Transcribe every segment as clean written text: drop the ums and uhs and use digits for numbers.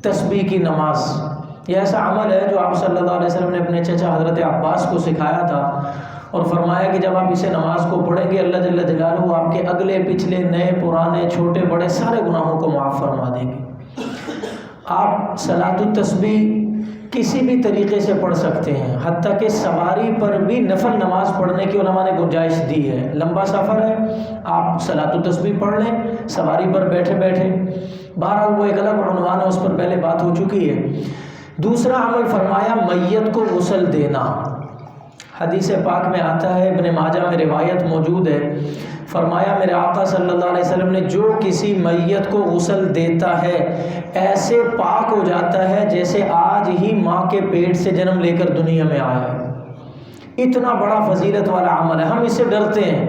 تسبیح کی نماز، یہ ایسا عمل ہے جو آپ صلی اللہ علیہ وسلم نے اپنے چچا حضرت عباس کو سکھایا تھا، اور فرمایا کہ جب آپ اسے نماز کو پڑھیں گے اللہ جل جلالہ آپ کے اگلے پچھلے نئے پرانے چھوٹے بڑے سارے گناہوں کو معاف فرما دیں گے۔ آپ صلاۃ التسبیح کسی بھی طریقے سے پڑھ سکتے ہیں، حتیٰ کہ سواری پر بھی نفل نماز پڑھنے کی علماء نے گنجائش دی ہے۔ لمبا سفر ہے، آپ صلاۃ التسبیح پڑھ لیں سواری پر بیٹھے بیٹھے، بہرحال وہ ایک الگ عنوان ہے، اس پر پہلے بات ہو چکی ہے۔ دوسرا عمل فرمایا میت کو غسل دینا۔ حدیث پاک میں آتا ہے، ابن ماجہ میں روایت موجود ہے، فرمایا میرے آقا صلی اللہ علیہ وسلم نے جو کسی میت کو غسل دیتا ہے ایسے پاک ہو جاتا ہے جیسے آج ہی ماں کے پیٹ سے جنم لے کر دنیا میں آیا ہے۔ اتنا بڑا فضیلت والا عمل ہے، ہم اس سے ڈرتے ہیں،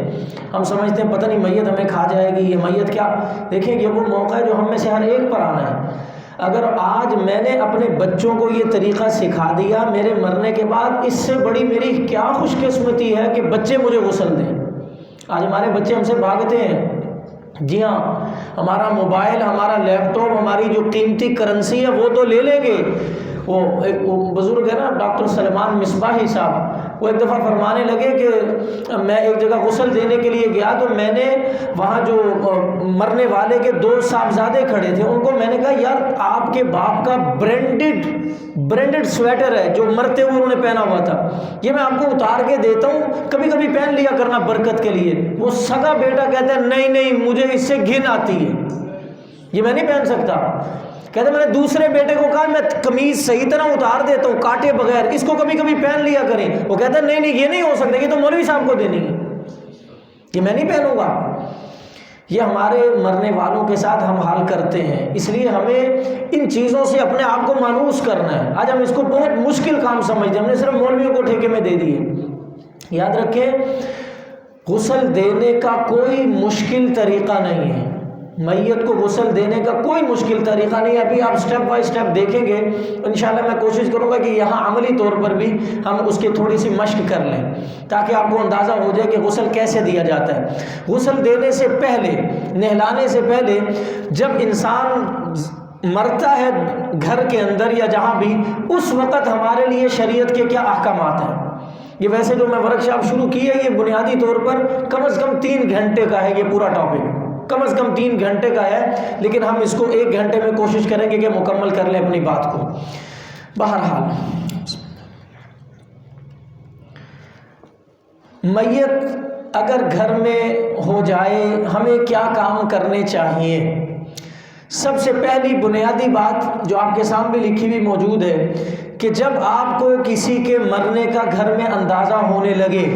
ہم سمجھتے ہیں پتہ نہیں میت ہمیں کھا جائے گی، یہ میت کیا۔ دیکھیں یہ وہ موقع ہے جو ہم میں سے ہر ایک پر آنا ہے۔ اگر آج میں نے اپنے بچوں کو یہ طریقہ سکھا دیا، میرے مرنے کے بعد اس سے بڑی میری کیا خوش قسمتی ہے کہ بچے مجھے غسل دیں۔ آج ہمارے بچے ہم سے بھاگتے ہیں، جی ہاں، ہمارا موبائل، ہمارا لیپ ٹاپ، ہماری جو قیمتی کرنسی ہے وہ تو لے لیں گے۔ وہ ایک بزرگ ہے نا ڈاکٹر سلمان مصباحی صاحب، وہ ایک دفعہ فرمانے لگے کہ میں ایک جگہ غسل دینے کے لیے گیا تو میں نے وہاں جو مرنے والے کے 2 صاحبزادے کھڑے تھے، ان کو میں نے کہا یار آپ کے باپ کا برینڈڈ سویٹر ہے جو مرتے ہوئے انہوں نے پہنا ہوا تھا، یہ میں آپ کو اتار کے دیتا ہوں، کبھی کبھی پہن لیا کرنا برکت کے لیے۔ وہ سگا بیٹا کہتا ہے نہیں مجھے اس سے گھن آتی ہے، یہ میں نہیں پہن سکتا۔ کہتے میں نے دوسرے بیٹے کو کہا میں قمیض صحیح طرح اتار دیتا ہوں کاٹے بغیر، اس کو کبھی کبھی پہن لیا کریں۔ وہ کہتا ہے نہیں یہ نہیں ہو سکتا، یہ تو مولوی صاحب کو دینی ہے، یہ میں نہیں پہنوں گا۔ یہ ہمارے مرنے والوں کے ساتھ ہم حال کرتے ہیں، اس لیے ہمیں ان چیزوں سے اپنے آپ کو مانوس کرنا ہے۔ آج ہم اس کو بہت مشکل کام سمجھتے ہیں، ہم نے صرف مولویوں کو ٹھیکے میں دے دیے۔ یاد رکھیں غسل دینے کا کوئی مشکل طریقہ نہیں ہے، میت کو غسل دینے کا کوئی مشکل طریقہ نہیں ہے۔ ابھی آپ سٹیپ بائی سٹیپ دیکھیں گے، انشاءاللہ میں کوشش کروں گا کہ یہاں عملی طور پر بھی ہم اس کی تھوڑی سی مشق کر لیں تاکہ آپ کو اندازہ ہو جائے کہ غسل کیسے دیا جاتا ہے۔ غسل دینے سے پہلے، نہلانے سے پہلے، جب انسان مرتا ہے گھر کے اندر یا جہاں بھی، اس وقت ہمارے لیے شریعت کے کیا احکامات ہیں۔ یہ ویسے جو میں ورکشاپ شروع کی ہے یہ بنیادی طور پر کم از کم 3 گھنٹے کا ہے، یہ پورا ٹاپک کم از کم 3 گھنٹے کا ہے، لیکن ہم اس کو 1 گھنٹے میں کوشش کریں گے کہ مکمل کر لیں اپنی بات کو۔ بہرحال میت اگر گھر میں ہو جائے ہمیں کیا کام کرنے چاہیے؟ سب سے پہلی بنیادی بات جو آپ کے سامنے لکھی ہوئی موجود ہے کہ جب آپ کو کسی کے مرنے کا گھر میں اندازہ ہونے لگے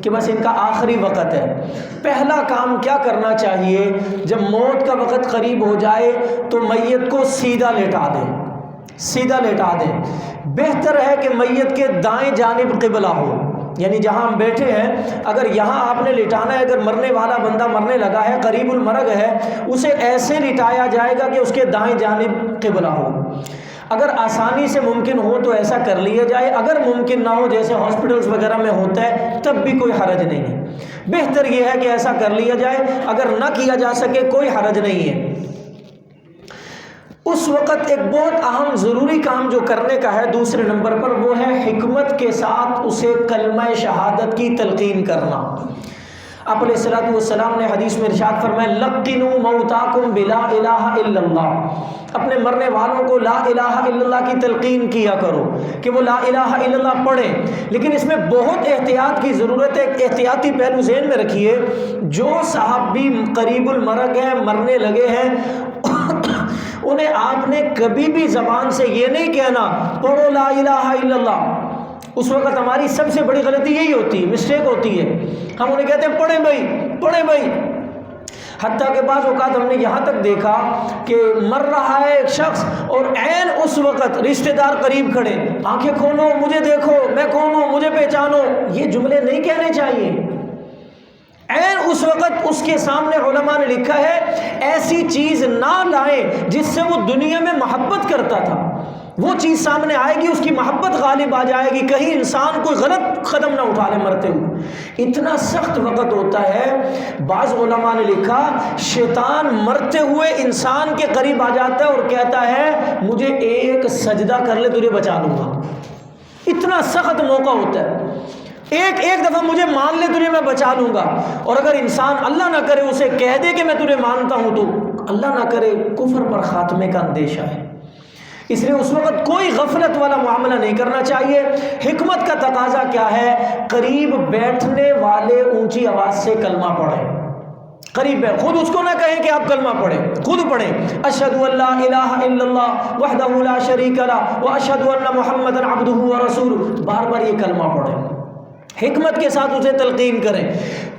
کہ بس ان کا آخری وقت ہے، پہلا کام کیا کرنا چاہیے؟ جب موت کا وقت قریب ہو جائے تو میت کو سیدھا لیٹا دیں۔ بہتر ہے کہ میت کے دائیں جانب قبلہ ہو، یعنی جہاں ہم بیٹھے ہیں اگر یہاں آپ نے لٹانا ہے، اگر مرنے والا بندہ مرنے لگا ہے، قریب المرگ ہے، اسے ایسے لٹایا جائے گا کہ اس کے دائیں جانب قبلہ ہو۔ اگر آسانی سے ممکن ہو تو ایسا کر لیا جائے، اگر ممکن نہ ہو جیسے ہاسپٹلز وغیرہ میں ہوتا ہے تب بھی کوئی حرج نہیں ہے۔ بہتر یہ ہے کہ ایسا کر لیا جائے، اگر نہ کیا جا سکے کوئی حرج نہیں ہے۔ اس وقت ایک بہت اہم ضروری کام جو کرنے کا ہے دوسرے نمبر پر، وہ ہے حکمت کے ساتھ اسے کلمہ شہادت کی تلقین کرنا۔ آپ علیہ الصلوۃ والسلام نے حدیث میں ارشاد فرمایا لقنوا موتاکم بلا الہ الا اللہ، اپنے مرنے والوں کو لا الہ الا اللہ کی تلقین کیا کرو کہ وہ لا الہ الا اللہ پڑھیں۔ لیکن اس میں بہت احتیاط کی ضرورت ہے، ایک احتیاطی پہلو ذہن میں رکھیے، جو صحابی قریب المرگ ہیں، مرنے لگے ہیں، انہیں آپ نے کبھی بھی زبان سے یہ نہیں کہنا پڑھو لا الہ الا اللہ۔ اس وقت ہماری سب سے بڑی غلطی یہی ہوتی ہے، مسٹیک ہوتی ہے، ہم انہیں کہتے ہیں پڑھیں بھائی۔ حتیٰ کہ بعض اوقات ہم نے یہاں تک دیکھا کہ مر رہا ہے ایک شخص اور عین اس وقت رشتہ دار قریب کھڑے، آنکھیں کھولو مجھے دیکھو، میں کون ہوں مجھے پہچانو، یہ جملے نہیں کہنے چاہیے۔ عین اس وقت اس کے سامنے علماء نے لکھا ہے ایسی چیز نہ لائیں جس سے وہ دنیا میں محبت کرتا تھا، وہ چیز سامنے آئے گی، اس کی محبت غالب آ جائے گی، کہیں انسان کوئی غلط قدم نہ اٹھا لے مرتے ہوئے۔ اتنا سخت وقت ہوتا ہے، بعض علماء نے لکھا شیطان مرتے ہوئے انسان کے قریب آ جاتا ہے اور کہتا ہے مجھے ایک سجدہ کر لے تجھے بچا لوں گا۔ اتنا سخت موقع ہوتا ہے، ایک دفعہ مجھے مان لے تجھے میں بچا لوں گا۔ اور اگر انسان اللہ نہ کرے اسے کہہ دے کہ میں تجھے مانتا ہوں تو اللہ نہ کرے کفر پر خاتمے کا اندیشہ ہے۔ اس لیے اس وقت کوئی غفلت والا معاملہ نہیں کرنا چاہیے۔ حکمت کا تقاضا کیا ہے؟ قریب بیٹھنے والے اونچی آواز سے کلمہ پڑھیں، قریب ہے، خود اس کو نہ کہیں کہ آپ کلمہ پڑھیں، خود پڑھیں، اشہد ان لا الہ الا اللہ وحدہ لا شریک لہ واشہد ان محمدا عبدہ ورسولہ، بار بار یہ کلمہ پڑھیں، حکمت کے ساتھ اسے تلقین کریں۔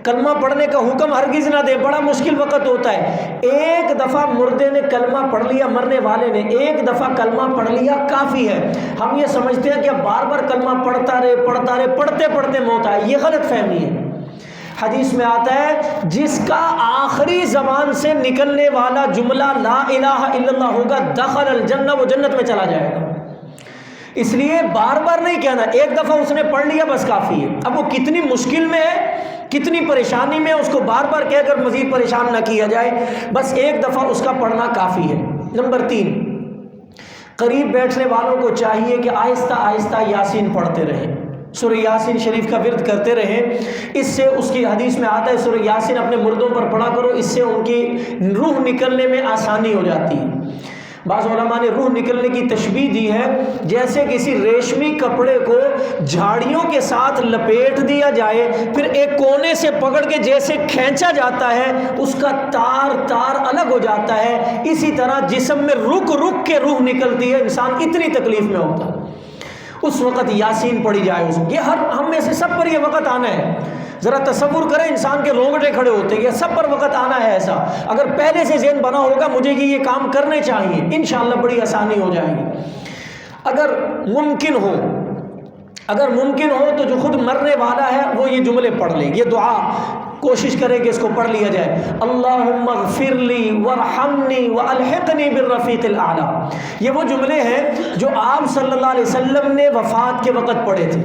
کلمہ پڑھنے کا حکم ہرگز نہ دیں، بڑا مشکل وقت ہوتا ہے۔ ایک دفعہ مردے نے کلمہ پڑھ لیا، مرنے والے نے ایک دفعہ کلمہ پڑھ لیا کافی ہے۔ ہم یہ سمجھتے ہیں کہ اب بار بار کلمہ پڑھتا رہے پڑھتے پڑھتے موت آئے، یہ غلط فہمی ہے۔ حدیث میں آتا ہے جس کا آخری زبان سے نکلنے والا جملہ لا الہ الا اللہ ہوگا دخل الجنہ، وہ جنت میں چلا جائے گا۔ اس لیے بار بار نہیں کہنا، ایک دفعہ اس نے پڑھ لیا بس کافی ہے۔ اب وہ کتنی مشکل میں ہے، کتنی پریشانی میں، اس کو بار بار کہہ کر مزید پریشان نہ کیا جائے، بس ایک دفعہ اس کا پڑھنا کافی ہے۔ نمبر 3، قریب بیٹھنے والوں کو چاہیے کہ آہستہ آہستہ یاسین پڑھتے رہیں، سورہ یاسین شریف کا ورد کرتے رہیں۔ اس سے اس کی حدیث میں آتا ہے سورہ یاسین اپنے مردوں پر پڑھا کرو، اس سے ان کی روح نکلنے میں آسانی ہو جاتی ہے۔ بعض علماء نے روح نکلنے کی تشبیہ دی ہے جیسے کسی ریشمی کپڑے کو جھاڑیوں کے ساتھ لپیٹ دیا جائے، پھر ایک کونے سے پکڑ کے جیسے کھینچا جاتا ہے اس کا تار الگ ہو جاتا ہے، اسی طرح جسم میں رک رک کے روح نکلتی ہے، انسان اتنی تکلیف میں ہوتا ہے۔ اس وقت یاسین پڑھی جائے، یہ ہم میں سے سب پر یہ وقت آنا ہے۔ ذرا تصور کریں انسان کے رونگٹے کھڑے ہوتے ہیں، یہ سب پر وقت آنا ہے ایسا۔ اگر پہلے سے ذہن بنا ہوگا مجھے یہ کام کرنے چاہیے، انشاءاللہ بڑی آسانی ہو جائے گی۔ اگر ممکن ہو تو جو خود مرنے والا ہے وہ یہ جملے پڑھ لے، یہ دعا کوشش کرے کہ اس کو پڑھ لیا جائے، اللہم اغفر لی وارحمنی والحقنی بالرفیق الاعلی۔ یہ وہ جملے ہیں جو آپ صلی اللہ علیہ وسلم نے وفات کے وقت پڑھے تھے۔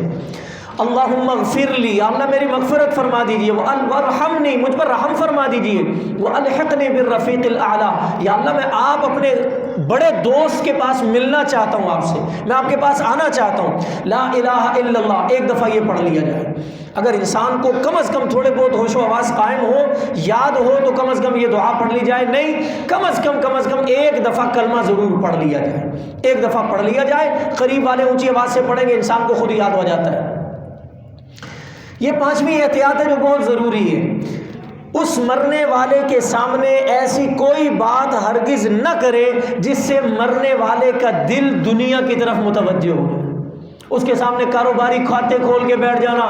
اللہم اغفر لی، یا اللہ میری مغفرت فرما دیجئے، وارحمنی، مجھ پر رحم فرما دیجئے، والحقنی بالرفیق الاعلی، یا اللہ میں آپ اپنے بڑے دوست کے پاس ملنا چاہتا ہوں، آپ سے میں آپ کے پاس آنا چاہتا ہوں۔ لا الہ الا اللہ ایک دفعہ یہ پڑھ لیا جائے۔ اگر انسان کو کم از کم تھوڑے بہت ہوش و آواز قائم ہو، یاد ہو تو کم از کم یہ دعا پڑھ لی جائے، نہیں کم از کم ایک دفعہ کلمہ ضرور پڑھ لیا جائے، ایک دفعہ پڑھ لیا جائے۔ قریب والے اونچی آواز سے پڑھیں گے انسان کو خود یاد ہو جاتا ہے۔ یہ 5ویں احتیاط ہے جو بہت ضروری ہے، اس مرنے والے کے سامنے ایسی کوئی بات ہرگز نہ کرے جس سے مرنے والے کا دل دنیا کی طرف متوجہ ہو جائے۔ اس کے سامنے کاروباری کھاتے کھول کے بیٹھ جانا،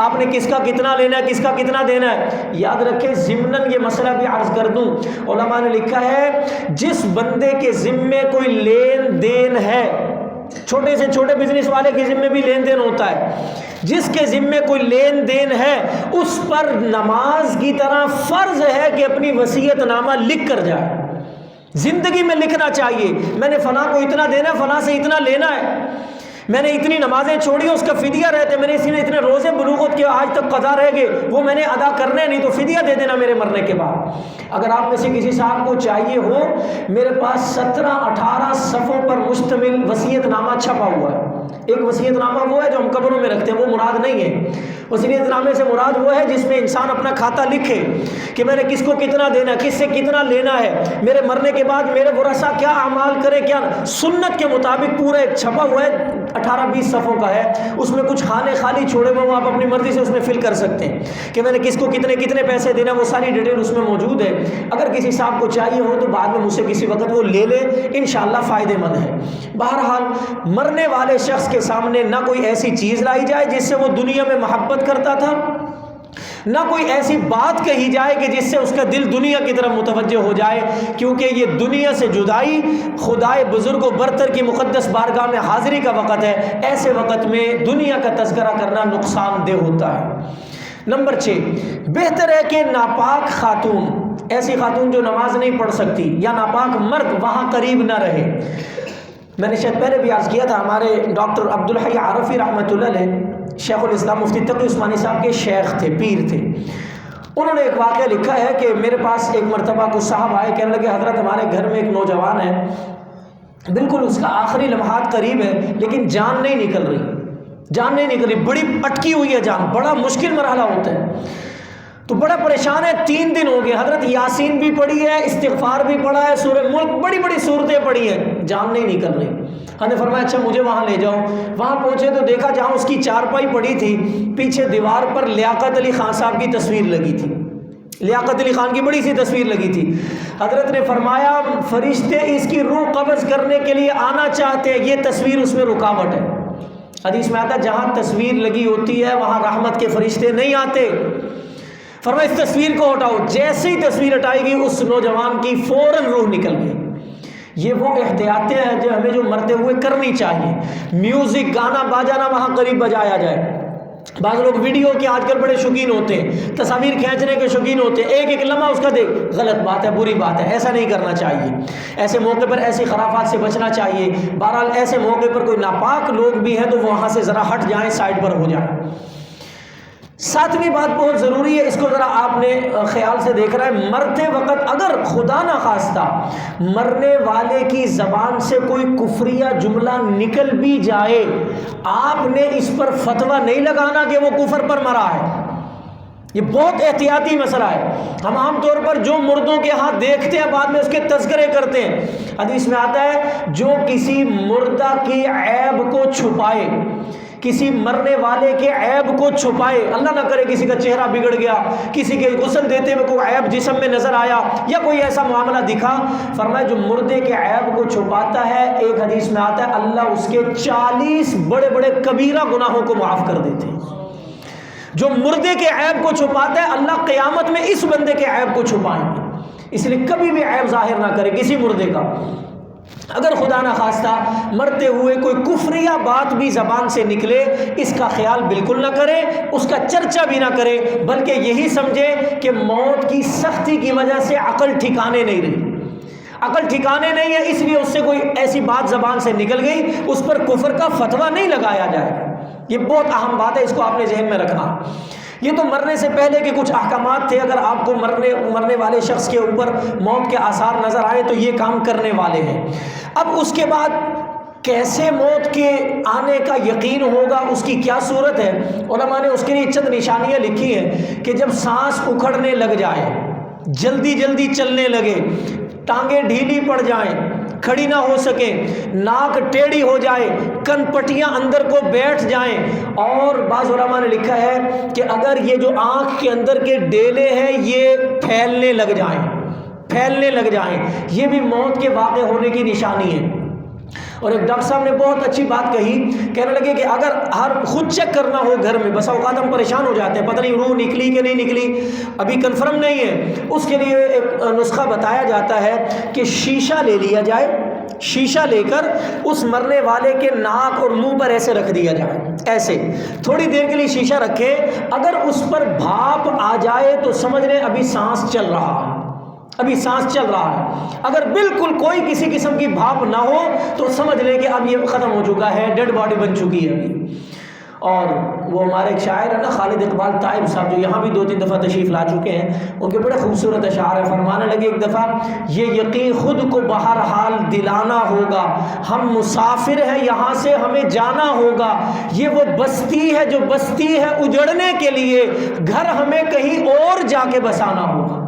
آپ نے کس کا کتنا لینا ہے، کس کا کتنا دینا ہے۔ یاد رکھیں ضمناً یہ مسئلہ بھی عرض کر دوں، علماء نے لکھا ہے جس بندے کے ذمے کوئی لین دین ہے، چھوٹے سے چھوٹے بزنس والے کے ذمے بھی لین دین ہوتا ہے، جس کے ذمے کوئی لین دین ہے اس پر نماز کی طرح فرض ہے کہ اپنی وصیت نامہ لکھ کر جائے۔ زندگی میں لکھنا چاہیے، میں نے فلاں کو اتنا دینا ہے، فلاں سے اتنا لینا ہے، میں نے اتنی نمازیں چھوڑی اس کا فدیہ رہتے، میں نے اسی نے اتنے روزے بلوغت کے آج تک قضا رہ گئے، وہ میں نے ادا کرنے نہیں تو فدیہ دے دینا میرے مرنے کے بعد۔ اگر آپ میں سے کسی صاحب کو چاہیے ہو، میرے پاس 17-18 صفحوں پر مشتمل وصیت نامہ چھپا ہوا ہے۔ ایک وصیت نامہ وہ ہے جو ہم قبروں میں رکھتے ہیں، وہ مراد نہیں ہے۔ وصیت نامے سے مراد وہ ہے جس میں انسان اپنا کھاتا لکھے کہ میں نے کس کو کتنا دینا ہے، کس سے کتنا لینا ہے، میرے مرنے کے بعد میرے ورثاء کیا اعمال کرے، کیا سنت کے مطابق پورا ایک چھپا ہوا ہے، 18-20 صفحوں کا ہے۔ اس میں کچھ خانے خالی چھوڑے ہوئے ہوں، آپ اپنی مرضی سے اس میں فل کر سکتے ہیں کہ میں نے کس کو کتنے پیسے دینا، وہ ساری ڈیٹیل اس میں موجود ہے۔ اگر کسی صاحب کو چاہیے ہو تو بعد میں مجھ سے کسی وقت وہ لے لے، انشاءاللہ فائدے مند ہے۔ بہرحال مرنے والے شخص کے سامنے نہ کوئی ایسی چیز لائی جائے جس سے وہ دنیا میں محبت کرتا تھا، نہ کوئی ایسی بات کہی جائے کہ جس سے اس کا دل دنیا کی طرف متوجہ ہو جائے، کیونکہ یہ دنیا سے جدائی خدائے بزرگ و برتر کی مقدس بارگاہ میں حاضری کا وقت ہے۔ ایسے وقت میں دنیا کا تذکرہ کرنا نقصان دہ ہوتا ہے۔ نمبر 6، بہتر ہے کہ ناپاک خاتون، ایسی خاتون جو نماز نہیں پڑھ سکتی، یا ناپاک مرد وہاں قریب نہ رہے۔ میں نے شاید پہلے بھی عرض کیا تھا، ہمارے ڈاکٹر عبدالحی عارفی رحمۃ اللہ علیہ شیخ الاسلام مفتی تقی عثمانی صاحب کے شیخ تھے، پیر تھے۔ انہوں نے ایک واقعہ لکھا ہے کہ میرے پاس ایک مرتبہ کچھ صاحب آئے، کہنے لگے حضرت ہمارے گھر میں ایک نوجوان ہے، بالکل اس کا آخری لمحات قریب ہے لیکن جان نہیں نکل رہی، بڑی اٹکی ہوئی ہے جان، بڑا مشکل مرحلہ ہوتا ہے، تو بڑا پریشان ہے، 3 دن ہو گئے، حضرت یاسین بھی پڑھی ہے، استغفار بھی پڑھا ہے، سورہ ملک، بڑی بڑی صورتیں پڑھی ہیں، جان نہیں نکل رہی۔ ہم نے فرمایا اچھا مجھے وہاں لے جاؤ۔ وہاں پہنچے تو دیکھا جہاں اس کی چارپائی پڑی تھی، پیچھے دیوار پر لیاقت علی خان صاحب کی تصویر لگی تھی، لیاقت علی خان کی بڑی سی تصویر لگی تھی۔ حضرت نے فرمایا فرشتے اس کی روح قبض کرنے کے لیے آنا چاہتے ہیں، یہ تصویر اس میں رکاوٹ ہے۔ حدیث میں آتا ہے جہاں تصویر لگی ہوتی ہے وہاں رحمت کے فرشتے نہیں آتے۔ فرمایا اس تصویر کو ہٹاؤ، جیسے ہی تصویر ہٹائی گئی اس نوجوان کی فوراً روح نکل گئی۔ یہ وہ احتیاطیں ہیں جو ہمیں جو مرتے ہوئے کرنی چاہیے۔ میوزک، گانا باجانا وہاں قریب بجایا جائے۔ بعض لوگ ویڈیو کے آج کل بڑے شوقین ہوتے ہیں، تصاویر کھینچنے کے شوقین ہوتے ہیں، ایک ایک لمحہ اس کا دیکھ، غلط بات ہے، بری بات ہے، ایسا نہیں کرنا چاہیے۔ ایسے موقع پر ایسی خرافات سے بچنا چاہیے۔ بہرحال ایسے موقع پر کوئی ناپاک لوگ بھی ہیں تو وہ وہاں سے ذرا ہٹ جائیں، سائڈ پر ہو جائیں۔ 7ویں بات بہت ضروری ہے، اس کو ذرا آپ نے خیال سے دیکھ رہا ہے، مرتے وقت اگر خدا نخواستہ مرنے والے کی زبان سے کوئی کفریہ جملہ نکل بھی جائے، آپ نے اس پر فتویٰ نہیں لگانا کہ وہ کفر پر مرا ہے۔ یہ بہت احتیاطی مسئلہ ہے۔ ہم عام طور پر جو مردوں کے ہاتھ دیکھتے ہیں بعد میں اس کے تذکرے کرتے ہیں۔ حدیث میں آتا ہے جو کسی مردہ کی عیب کو چھپائے، کسی مرنے والے کے عیب کو چھپائے، اللہ نہ کرے کسی کا چہرہ بگڑ گیا، کسی کے غسل دیتے ہوئے کوئی عیب جسم میں نظر آیا یا کوئی ایسا معاملہ دکھا، فرمایا جو مردے کے عیب کو چھپاتا ہے، ایک حدیث میں آتا ہے اللہ اس کے 40 بڑے بڑے کبیرہ گناہوں کو معاف کر دیتے ہیں۔ جو مردے کے عیب کو چھپاتا ہے اللہ قیامت میں اس بندے کے عیب کو چھپائیں گے۔ اس لیے کبھی بھی عیب ظاہر نہ کرے کسی مردے کا۔ اگر خدا نخواستہ مرتے ہوئے کوئی کفریہ بات بھی زبان سے نکلے، اس کا خیال بالکل نہ کرے، اس کا چرچا بھی نہ کرے، بلکہ یہی سمجھے کہ موت کی سختی کی وجہ سے عقل ٹھکانے نہیں رہی، عقل ٹھکانے نہیں ہے، اس لیے اس سے کوئی ایسی بات زبان سے نکل گئی، اس پر کفر کا فتویٰ نہیں لگایا جائے۔ یہ بہت اہم بات ہے، اس کو آپ نے ذہن میں رکھنا۔ یہ تو مرنے سے پہلے کے کچھ احکامات تھے، اگر آپ کو مرنے والے شخص کے اوپر موت کے آثار نظر آئے تو یہ کام کرنے والے ہیں۔ اب اس کے بعد کیسے موت کے آنے کا یقین ہوگا، اس کی کیا صورت ہے؟ علماء نے اس کے لیے چند نشانیاں لکھی ہیں کہ جب سانس اکھڑنے لگ جائے، جلدی جلدی چلنے لگے، ٹانگیں ڈھیلی پڑ جائیں، کھڑی نہ ہو سکے، ناک ٹیڑھی ہو جائے، کن پٹیاں اندر کو بیٹھ جائیں، اور بعض علماء نے لکھا ہے کہ اگر یہ جو آنکھ کے اندر کے ڈیلے ہیں یہ پھیلنے لگ جائیں، یہ بھی موت کے واقع ہونے کی نشانی ہے۔ اور ایک ڈاکٹر صاحب نے بہت اچھی بات کہی، کہنے لگے کہ اگر خود چیک کرنا ہو گھر میں، بس اوقات ہم پریشان ہو جاتے ہیں، پتہ نہیں روح نکلی کہ نہیں نکلی، ابھی کنفرم نہیں ہے، اس کے لیے ایک نسخہ بتایا جاتا ہے کہ شیشہ لے لیا جائے، شیشہ لے کر اس مرنے والے کے ناک اور منہ پر ایسے رکھ دیا جائے، ایسے تھوڑی دیر کے لیے شیشہ رکھے، اگر اس پر بھاپ آ جائے تو سمجھ لیں ابھی سانس چل رہا ہے، اگر بالکل کوئی کسی قسم کی بھاپ نہ ہو تو سمجھ لیں کہ اب یہ ختم ہو چکا ہے، ڈیڈ باڈی بن چکی ہے ابھی۔ اور وہ ہمارے ایک شاعر ہے نا خالد اقبال طائب صاحب، جو یہاں بھی 2-3 دفعہ تشریف لا چکے ہیں، ان کے بڑے خوبصورت اشعار ہیں، فرمانے لگے ایک دفعہ یہ یقین خود کو بہرحال دلانا ہوگا، ہم مسافر ہیں یہاں سے ہمیں جانا ہوگا، یہ وہ بستی ہے جو بستی ہے اجڑنے کے لیے، گھر ہمیں کہیں اور جا کے بسانا ہوگا۔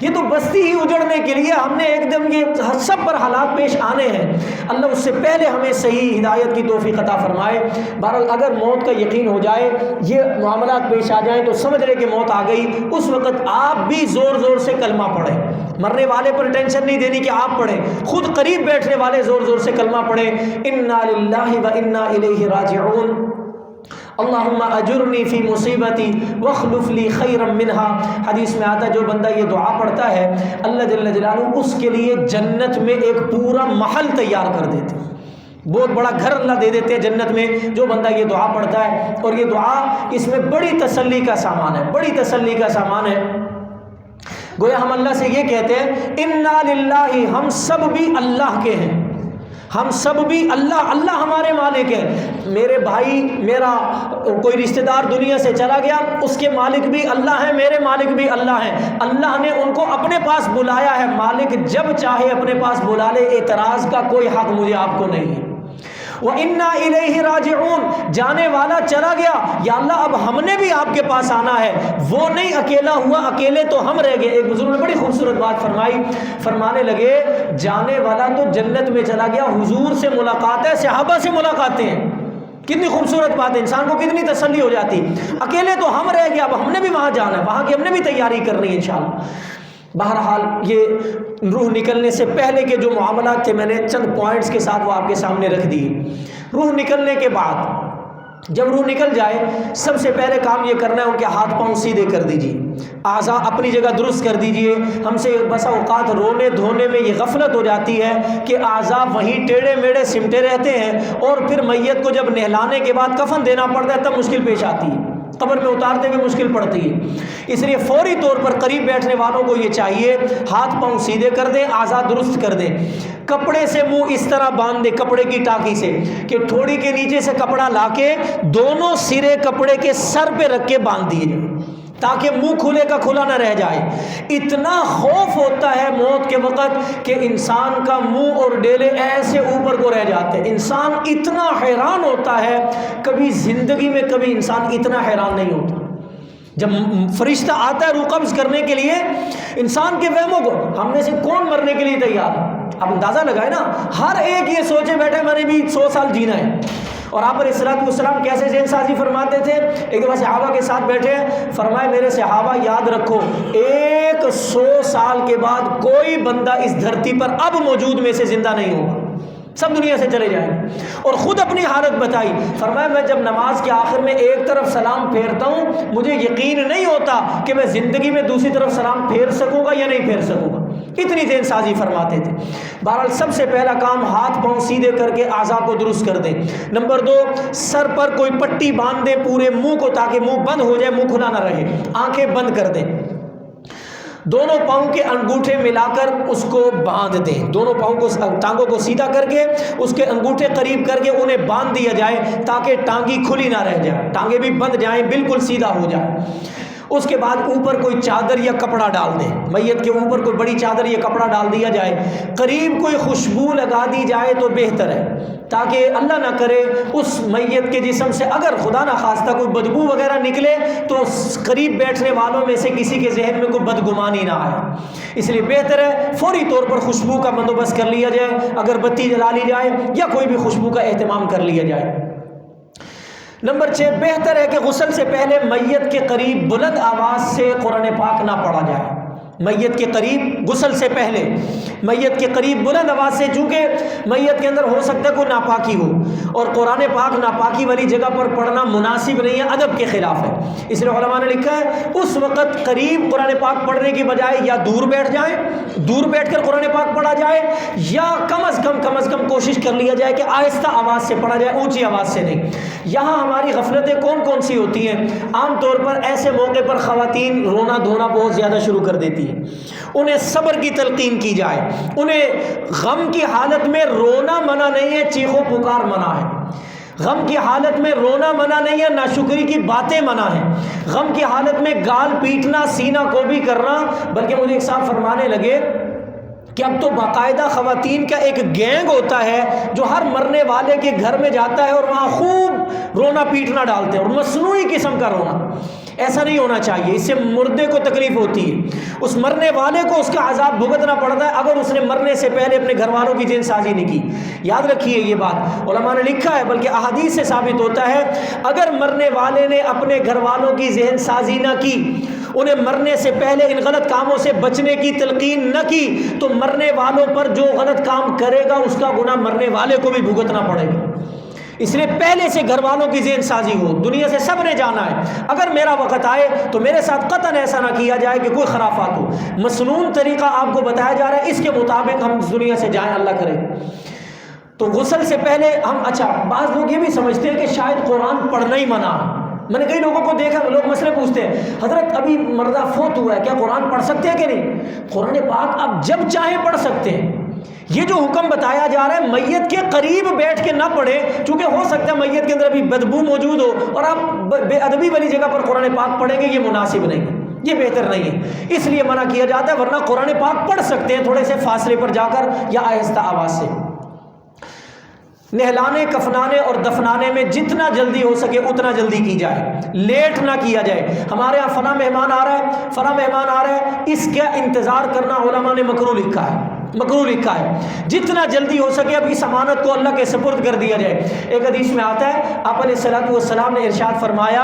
یہ تو بستی ہی اجڑنے کے لیے ہم نے ایک دم یہ سب پر حالات پیش آنے ہیں، اللہ اس سے پہلے ہمیں صحیح ہدایت کی توفیق عطا فرمائے۔ بہرحال اگر موت کا یقین ہو جائے، یہ معاملات پیش آ جائیں تو سمجھ رہے کہ موت آ گئی، اس وقت آپ بھی زور زور سے کلمہ پڑھیں، مرنے والے پر ٹینشن نہیں دینی کہ آپ پڑھیں، خود قریب بیٹھنے والے زور زور سے کلمہ پڑھیں، انا للہ و انا الیہ راجعون، اللہم اجرنی فی مصیبتی واخلف لی خیرا منہا۔ حدیث میں آتا ہے جو بندہ یہ دعا پڑھتا ہے اللہ جل جلالہ اس کے لیے جنت میں ایک پورا محل تیار کر دیتے ہیں، بہت بڑا گھر اللہ دے دیتے ہیں جنت میں جو بندہ یہ دعا پڑھتا ہے، اور یہ دعا اس میں بڑی تسلی کا سامان ہے، بڑی تسلی کا سامان ہے۔ گویا ہم اللہ سے یہ کہتے ہیں انا للہ، ہم سب بھی اللہ کے ہیں، ہم سب بھی اللہ ہمارے مالک ہے۔ میرے بھائی، میرا کوئی رشتہ دار دنیا سے چلا گیا، اس کے مالک بھی اللہ ہیں، میرے مالک بھی اللہ ہیں۔ اللہ نے ان کو اپنے پاس بلایا ہے، مالک جب چاہے اپنے پاس بلا لے، اعتراض کا کوئی حق مجھے آپ کو نہیں ہے۔ وَإِنَّا إِلَيْهِ راجعون، جانے والا چلا گیا، یا اللہ اب ہم نے بھی آپ کے پاس آنا ہے، وہ نہیں اکیلا ہوا، اکیلے تو ہم رہ گئے۔ ایک بزرگ نے بڑی خوبصورت بات فرمائی، فرمانے لگے جانے والا تو جنت میں چلا گیا، حضور سے ملاقات ہے، صحابہ سے ملاقاتیں ہیں، کتنی خوبصورت بات ہے، انسان کو کتنی تسلی ہو جاتی۔ اکیلے تو ہم رہ گئے، اب ہم نے بھی وہاں جانا ہے، وہاں کی ہم نے بھی تیاری کرنی ہے انشاءاللہ۔ بہرحال یہ روح نکلنے سے پہلے کے جو معاملات تھے میں نے چند پوائنٹس کے ساتھ وہ آپ کے سامنے رکھ دیے۔ روح نکلنے کے بعد جب روح نکل جائے، سب سے پہلے کام یہ کرنا ہے ان کے ہاتھ پاؤں سیدھے کر دیجیے، اعضاء اپنی جگہ درست کر دیجیے۔ ہم سے بسا اوقات رونے دھونے میں یہ غفلت ہو جاتی ہے کہ اعضاء وہیں ٹیڑھے میڑھے سمٹے رہتے ہیں، اور پھر میت کو جب نہلانے کے بعد کفن دینا پڑتا ہے تب مشکل پیش آتی ہے، قبر میں اتارتے ہوئے مشکل پڑتی ہے۔ اس لیے فوری طور پر قریب بیٹھنے والوں کو یہ چاہیے ہاتھ پاؤں سیدھے کر دیں، اعضاء درست کر دیں، کپڑے سے منہ اس طرح باندھ دیں، کپڑے کی ٹاکی سے کہ ٹھوڑی کے نیچے سے کپڑا لا کے دونوں سرے کپڑے کے سر پہ رکھ کے باندھ دیے جائیں تاکہ منہ کھلے کا کھلا نہ رہ جائے۔ اتنا خوف ہوتا ہے موت کے وقت کہ انسان کا منہ اور ڈیلے ایسے اوپر کو رہ جاتے ہیں، انسان اتنا حیران ہوتا ہے، کبھی زندگی میں کبھی انسان اتنا حیران نہیں ہوتا۔ جب فرشتہ آتا ہے روح قبض کرنے کے لیے، انسان کے وہموں کو، ہم میں سے کون مرنے کے لیے تیار ہے؟ اب اندازہ لگائے نا، ہر ایک یہ سوچے بیٹھے میں نے بھی 100 سال جینا ہے۔ اور آپ علیہ الصلوۃ والسلام کیسے ذہن سازی فرماتے تھے؟ ایک دفعہ صحابہ کے ساتھ بیٹھے، فرمائے میرے صحابہ یاد رکھو 100 سال کے بعد کوئی بندہ اس دھرتی پر اب موجود میں سے زندہ نہیں ہوگا، سب دنیا سے چلے جائیں گے۔ اور خود اپنی حالت بتائی، فرمایا میں جب نماز کے آخر میں ایک طرف سلام پھیرتا ہوں مجھے یقین نہیں ہوتا کہ میں زندگی میں دوسری طرف سلام پھیر سکوں گا یا نہیں پھیر سکوں گا، اتنی ذہن سازی فرماتے تھے۔ بہرحال سب سے پہلا کام ہاتھ پاؤں سیدھے کر کے اعضاء کو درست کر دیں۔ نمبر 2، سر پر کوئی پٹی باندھ دیں پورے منہ کو تاکہ منہ بند ہو جائے، منہ کھلا نہ رہے، آنکھیں بند کر دیں۔ دونوں پاؤں کے انگوٹھے ملا کر اس کو باندھ دیں، دونوں پاؤں کو، ٹانگوں کو سیدھا کر کے اس کے انگوٹھے قریب کر کے انہیں باندھ دیا جائے تاکہ ٹانگی کھلی نہ رہ جائے، ٹانگیں بھی بند جائیں، بالکل سیدھا ہو جائے۔ اس کے بعد اوپر کوئی چادر یا کپڑا ڈال دیں، میت کے اوپر کوئی بڑی چادر یا کپڑا ڈال دیا جائے، قریب کوئی خوشبو لگا دی جائے تو بہتر ہے تاکہ اللہ نہ کرے اس میت کے جسم سے اگر خدا نہ خواستہ کوئی بدبو وغیرہ نکلے تو قریب بیٹھنے والوں میں سے کسی کے ذہن میں کوئی بدگمانی نہ آئے۔ اس لیے بہتر ہے فوری طور پر خوشبو کا بندوبست کر لیا جائے، اگر بتی جلا لی جائے یا کوئی بھی خوشبو کا اہتمام کر لیا جائے۔ نمبر 6، بہتر ہے کہ غسل سے پہلے میت کے قریب بلند آواز سے قرآن پاک نہ پڑھا جائے۔ میت کے قریب غسل سے پہلے میت کے قریب بلند آواز سے، چونکہ میت کے اندر ہو سکتا ہے کوئی ناپاکی ہو، اور قرآن پاک ناپاکی والی جگہ پر پڑھنا مناسب نہیں ہے، ادب کے خلاف ہے۔ اس لیے علماء نے لکھا ہے اس وقت قریب قرآن پاک پڑھنے کی بجائے یا دور بیٹھ جائیں، دور بیٹھ کر قرآن پاک پڑھا جائے، یا کم از کم کوشش کر لیا جائے کہ آہستہ آواز سے پڑھا جائے، اونچی آواز سے نہیں۔ یہاں ہماری غفلتیں کون سی ہوتی ہیں؟ عام طور پر ایسے موقع پر خواتین رونا دھونا بہت زیادہ شروع کر دیتی ہیں، انہیں صبر کی تلقین کی جائے، انہیں غم کی حالت میں رونا منع نہیں ہے، چیخو پکار منع ہے۔ غم کی حالت میں رونا منع نہیں ہے، ناشکری کی باتیں منع ہیں۔ غم کی حالت میں گال پیٹنا، سینہ کو بھی کرنا، بلکہ مجھے ایک صاحب فرمانے لگے کہ اب تو باقاعدہ خواتین کا ایک گینگ ہوتا ہے جو ہر مرنے والے کے گھر میں جاتا ہے اور وہاں خوب رونا پیٹنا ڈالتے ہیں، اور مصنوعی قسم کا رونا۔ ایسا نہیں ہونا چاہیے، اس سے مردے کو تکلیف ہوتی ہے، اس مرنے والے کو اس کا عذاب بھگتنا پڑتا ہے اگر اس نے مرنے سے پہلے اپنے گھر والوں کی ذہن سازی نہیں کی۔ یاد رکھیے یہ بات علماء نے لکھا ہے، بلکہ احادیث سے ثابت ہوتا ہے اگر مرنے والے نے اپنے گھر والوں کی ذہن سازی نہ کی، انہیں مرنے سے پہلے ان غلط کاموں سے بچنے کی تلقین نہ کی، تو مرنے والوں پر جو غلط کام کرے گا اس کا گناہ مرنے والے کو بھی بھگتنا پڑے گا۔ اس لیے پہلے سے گھر والوں کی ذہن سازی ہو، دنیا سے سب نے جانا ہے، اگر میرا وقت آئے تو میرے ساتھ قطعاً ایسا نہ کیا جائے کہ کوئی خرافات ہو، مسنون طریقہ آپ کو بتایا جا رہا ہے، اس کے مطابق ہم دنیا سے جائیں، اللہ کرے۔ تو غسل سے پہلے ہم اچھا بعض لوگ یہ بھی سمجھتے ہیں کہ شاید قرآن پڑھنا ہی منع. میں نے کئی لوگوں کو دیکھا، لوگ مسئلے پوچھتے ہیں حضرت ابھی مردہ فوت ہوا ہے، کیا قرآن پڑھ سکتے ہیں کہ نہیں؟ قرآن پاک آپ جب چاہیں پڑھ سکتے ہیں. یہ جو حکم بتایا جا رہا ہے میت کے قریب بیٹھ کے نہ پڑھیں، چونکہ ہو سکتا ہے میت کے اندر ابھی بدبو موجود ہو اور آپ بے ادبی والی جگہ پر قرآن پاک پڑھیں گے، یہ مناسب نہیں ہے، یہ بہتر نہیں ہے، اس لیے منع کیا جاتا ہے. ورنہ قرآن پاک پڑھ سکتے ہیں تھوڑے سے فاصلے پر جا کر یا آہستہ آواز سے. نہلانے، کفنانے اور دفنانے میں جتنا جلدی ہو سکے اتنا جلدی کی جائے، لیٹ نہ کیا جائے. ہمارے ہاں فلاں مہمان آ رہا ہے، فلاں مہمان آ رہا ہے، اس کا انتظار کرنا علماء نے مکروہ لکھا ہے، مکروہ لکھا ہے. جتنا جلدی ہو سکے اب اس امانت کو اللہ کے سپرد کر دیا جائے. ایک حدیث میں آتا ہے آپ علیہ الصلوۃ والسلام نے ارشاد فرمایا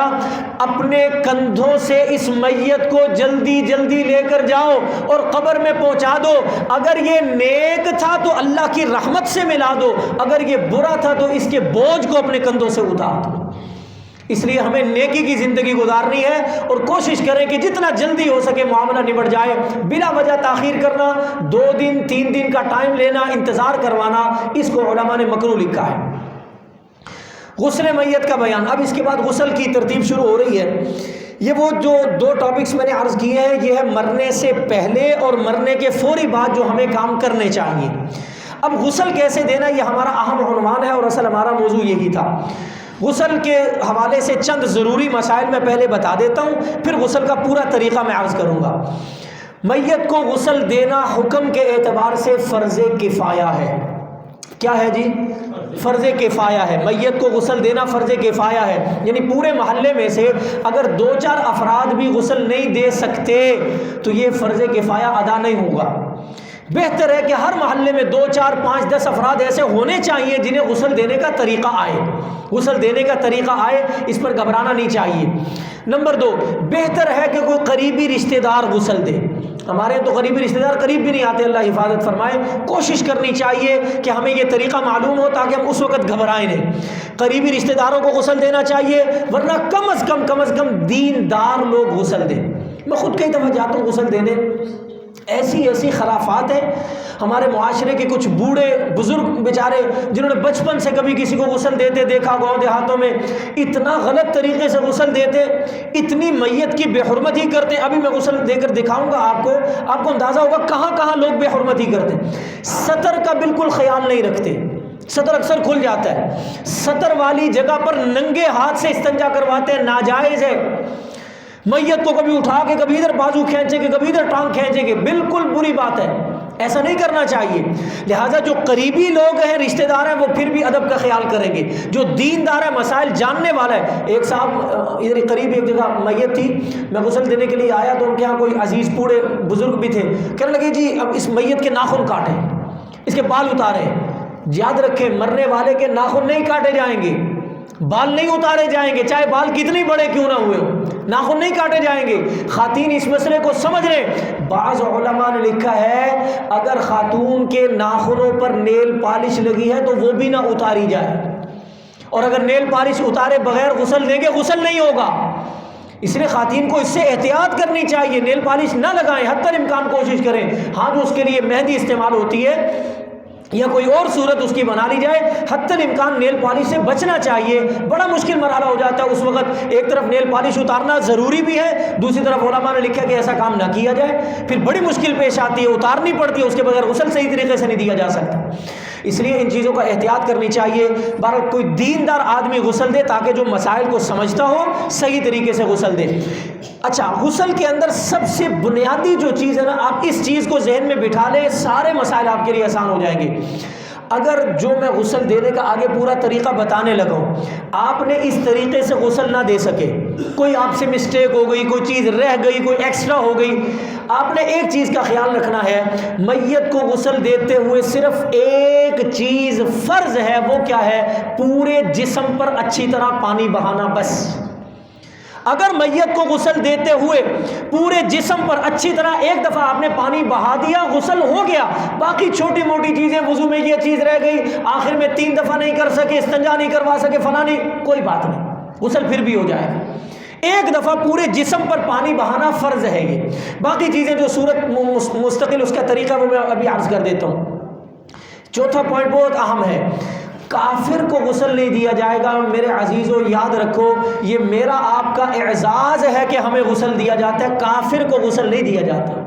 اپنے کندھوں سے اس میت کو جلدی جلدی لے کر جاؤ اور قبر میں پہنچا دو. اگر یہ نیک تھا تو اللہ کی رحمت سے ملا دو، اگر یہ برا تھا تو اس کے بوجھ کو اپنے کندھوں سے اتار دو. اس لیے ہمیں نیکی کی زندگی گزارنی ہے اور کوشش کریں کہ جتنا جلدی ہو سکے معاملہ نبٹ جائے. بلا وجہ تاخیر کرنا، 2 دن 3 دن کا ٹائم لینا، انتظار کروانا، اس کو علماء نے مکروہ لکھا ہے. غسل میت کا بیان. اب اس کے بعد غسل کی ترتیب شروع ہو رہی ہے. یہ وہ جو 2 ٹاپکس میں نے عرض کیے ہیں، یہ ہے مرنے سے پہلے اور مرنے کے فوری بعد جو ہمیں کام کرنے چاہیے. اب غسل کیسے دینا یہ ہمارا اہم عنوان ہے اور اصل ہمارا موضوع یہی تھا. غسل کے حوالے سے چند ضروری مسائل میں پہلے بتا دیتا ہوں، پھر غسل کا پورا طریقہ میں عرض کروں گا. میت کو غسل دینا حکم کے اعتبار سے فرض کفایہ ہے. کیا ہے جی؟ فرض کفایہ ہے. میت کو غسل دینا فرض کفایہ ہے، یعنی پورے محلے میں سے اگر 2-4 افراد بھی غسل نہیں دے سکتے تو یہ فرض کفایہ ادا نہیں ہوگا. بہتر ہے کہ ہر محلے میں 2, 4, 5, 10 افراد ایسے ہونے چاہیے جنہیں غسل دینے کا طریقہ آئے. غسل دینے کا طریقہ آئے، اس پر گھبرانا نہیں چاہیے. نمبر 2، بہتر ہے کہ کوئی قریبی رشتہ دار غسل دے. ہمارے تو قریبی رشتہ دار قریب بھی نہیں آتے، اللہ حفاظت فرمائے. کوشش کرنی چاہیے کہ ہمیں یہ طریقہ معلوم ہو تاکہ ہم اس وقت گھبرائیں نہیں. قریبی رشتہ داروں کو غسل دینا چاہیے، ورنہ کم از کم دیندار لوگ غسل دیں. میں خود کئی دفعہ جاتا ہوں غسل دینے، ایسی خرافات ہیں. ہمارے معاشرے کے کچھ بوڑھے بزرگ بیچارے جنہوں نے بچپن سے کبھی کسی کو غسل دیتے دیکھا گاؤں دیہاتوں میں، اتنا غلط طریقے سے غسل دیتے، اتنی میت کی بے حرمتی کرتے. ابھی میں غسل دے کر دکھاؤں گا آپ کو اندازہ ہوگا کہاں لوگ بے حرمتی کرتے. سطر کا بالکل خیال نہیں رکھتے، سطر اکثر کھل جاتا ہے، سطر والی جگہ پر ننگے ہاتھ سے استنجا کرواتے ہیں، ناجائز ہے. میت کو کبھی اٹھا کے کبھی ادھر بازو کھینچیں گے، کبھی ادھر ٹانگ کھینچیں گے، بالکل بری بات ہے، ایسا نہیں کرنا چاہیے. لہٰذا جو قریبی لوگ ہیں، رشتہ دار ہیں، وہ پھر بھی ادب کا خیال کریں گے. جو دیندار ہے، مسائل جاننے والا ہے. ایک صاحب ادھر قریب ایک جگہ میت تھی، میں غسل دینے کے لیے آیا تو ان کے یہاں کوئی عزیز بوڑھے بزرگ بھی تھے. کہنے لگے جی اب اس میت کے ناخن کاٹیں، اس کے بال اتاریں. یاد رکھیں مرنے والے کے ناخن نہیں کاٹے جائیں گے، بال نہیں اتارے جائیں گے، چاہے بال کتنے بڑے کیوں نہ ہوئے ہوں، ناخن نہیں کاٹے جائیں گے. خواتین اس مسئلے کو سمجھ لیں. بعض علماء نے لکھا ہے اگر خاتون کے ناخنوں پر نیل پالش لگی ہے تو وہ بھی نہ اتاری جائے، اور اگر نیل پالش اتارے بغیر غسل دیں گے غسل نہیں ہوگا. اس لیے خواتین کو اس سے احتیاط کرنی چاہیے، نیل پالش نہ لگائیں، حتی الامکان کوشش کریں. ہاں جو اس کے لیے مہندی استعمال ہوتی ہے یا کوئی اور صورت اس کی بنا لی جائے، حتی الامکان نیل پالش سے بچنا چاہیے. بڑا مشکل مرحلہ ہو جاتا ہے اس وقت. ایک طرف نیل پالش اتارنا ضروری بھی ہے، دوسری طرف علماء نے لکھا کہ ایسا کام نہ کیا جائے، پھر بڑی مشکل پیش آتی ہے، اتارنی پڑتی ہے، اس کے بغیر غسل صحیح طریقے سے نہیں دیا جا سکتا. اس لیے ان چیزوں کا احتیاط کرنی چاہیے. بہرحال کوئی دیندار آدمی غسل دے تاکہ جو مسائل کو سمجھتا ہو صحیح طریقے سے غسل دے. اچھا، غسل کے اندر سب سے بنیادی جو چیز ہے نا، آپ اس چیز کو ذہن میں بٹھا لیں، سارے مسائل آپ کے لیے آسان ہو جائیں گے. اگر جو میں غسل دینے کا آگے پورا طریقہ بتانے لگا ہوں، آپ نے اس طریقے سے غسل نہ دے سکے، کوئی آپ سے مسٹیک ہو گئی، کوئی چیز رہ گئی، کوئی ایکسٹرا ہو گئی، آپ نے ایک چیز کا خیال رکھنا ہے. میت کو غسل دیتے ہوئے صرف ایک چیز فرض ہے، وہ کیا ہے؟ پورے جسم پر اچھی طرح پانی بہانا. بس اگر میت کو غسل دیتے ہوئے پورے جسم پر اچھی طرح ایک دفعہ آپ نے پانی بہا دیا، غسل ہو گیا. باقی چھوٹی موٹی چیزیں، وضو میں یہ چیز رہ گئی، آخر میں 3 دفعہ نہیں کر سکے، استنجا نہیں کروا سکے، فلاں نہیں، کوئی بات نہیں، غسل پھر بھی ہو جائے گا. ایک دفعہ پورے جسم پر پانی بہانا فرض ہے. یہ باقی چیزیں جو صورت مستقل اس کا طریقہ وہ میں ابھی عرض کر دیتا ہوں. چوتھا پوائنٹ بہت اہم ہے، کافر کو غسل نہیں دیا جائے گا۔ میرے عزیزو یاد رکھو، یہ میرا آپ کا اعزاز ہے کہ ہمیں غسل دیا جاتا ہے، کافر کو غسل نہیں دیا جاتا۔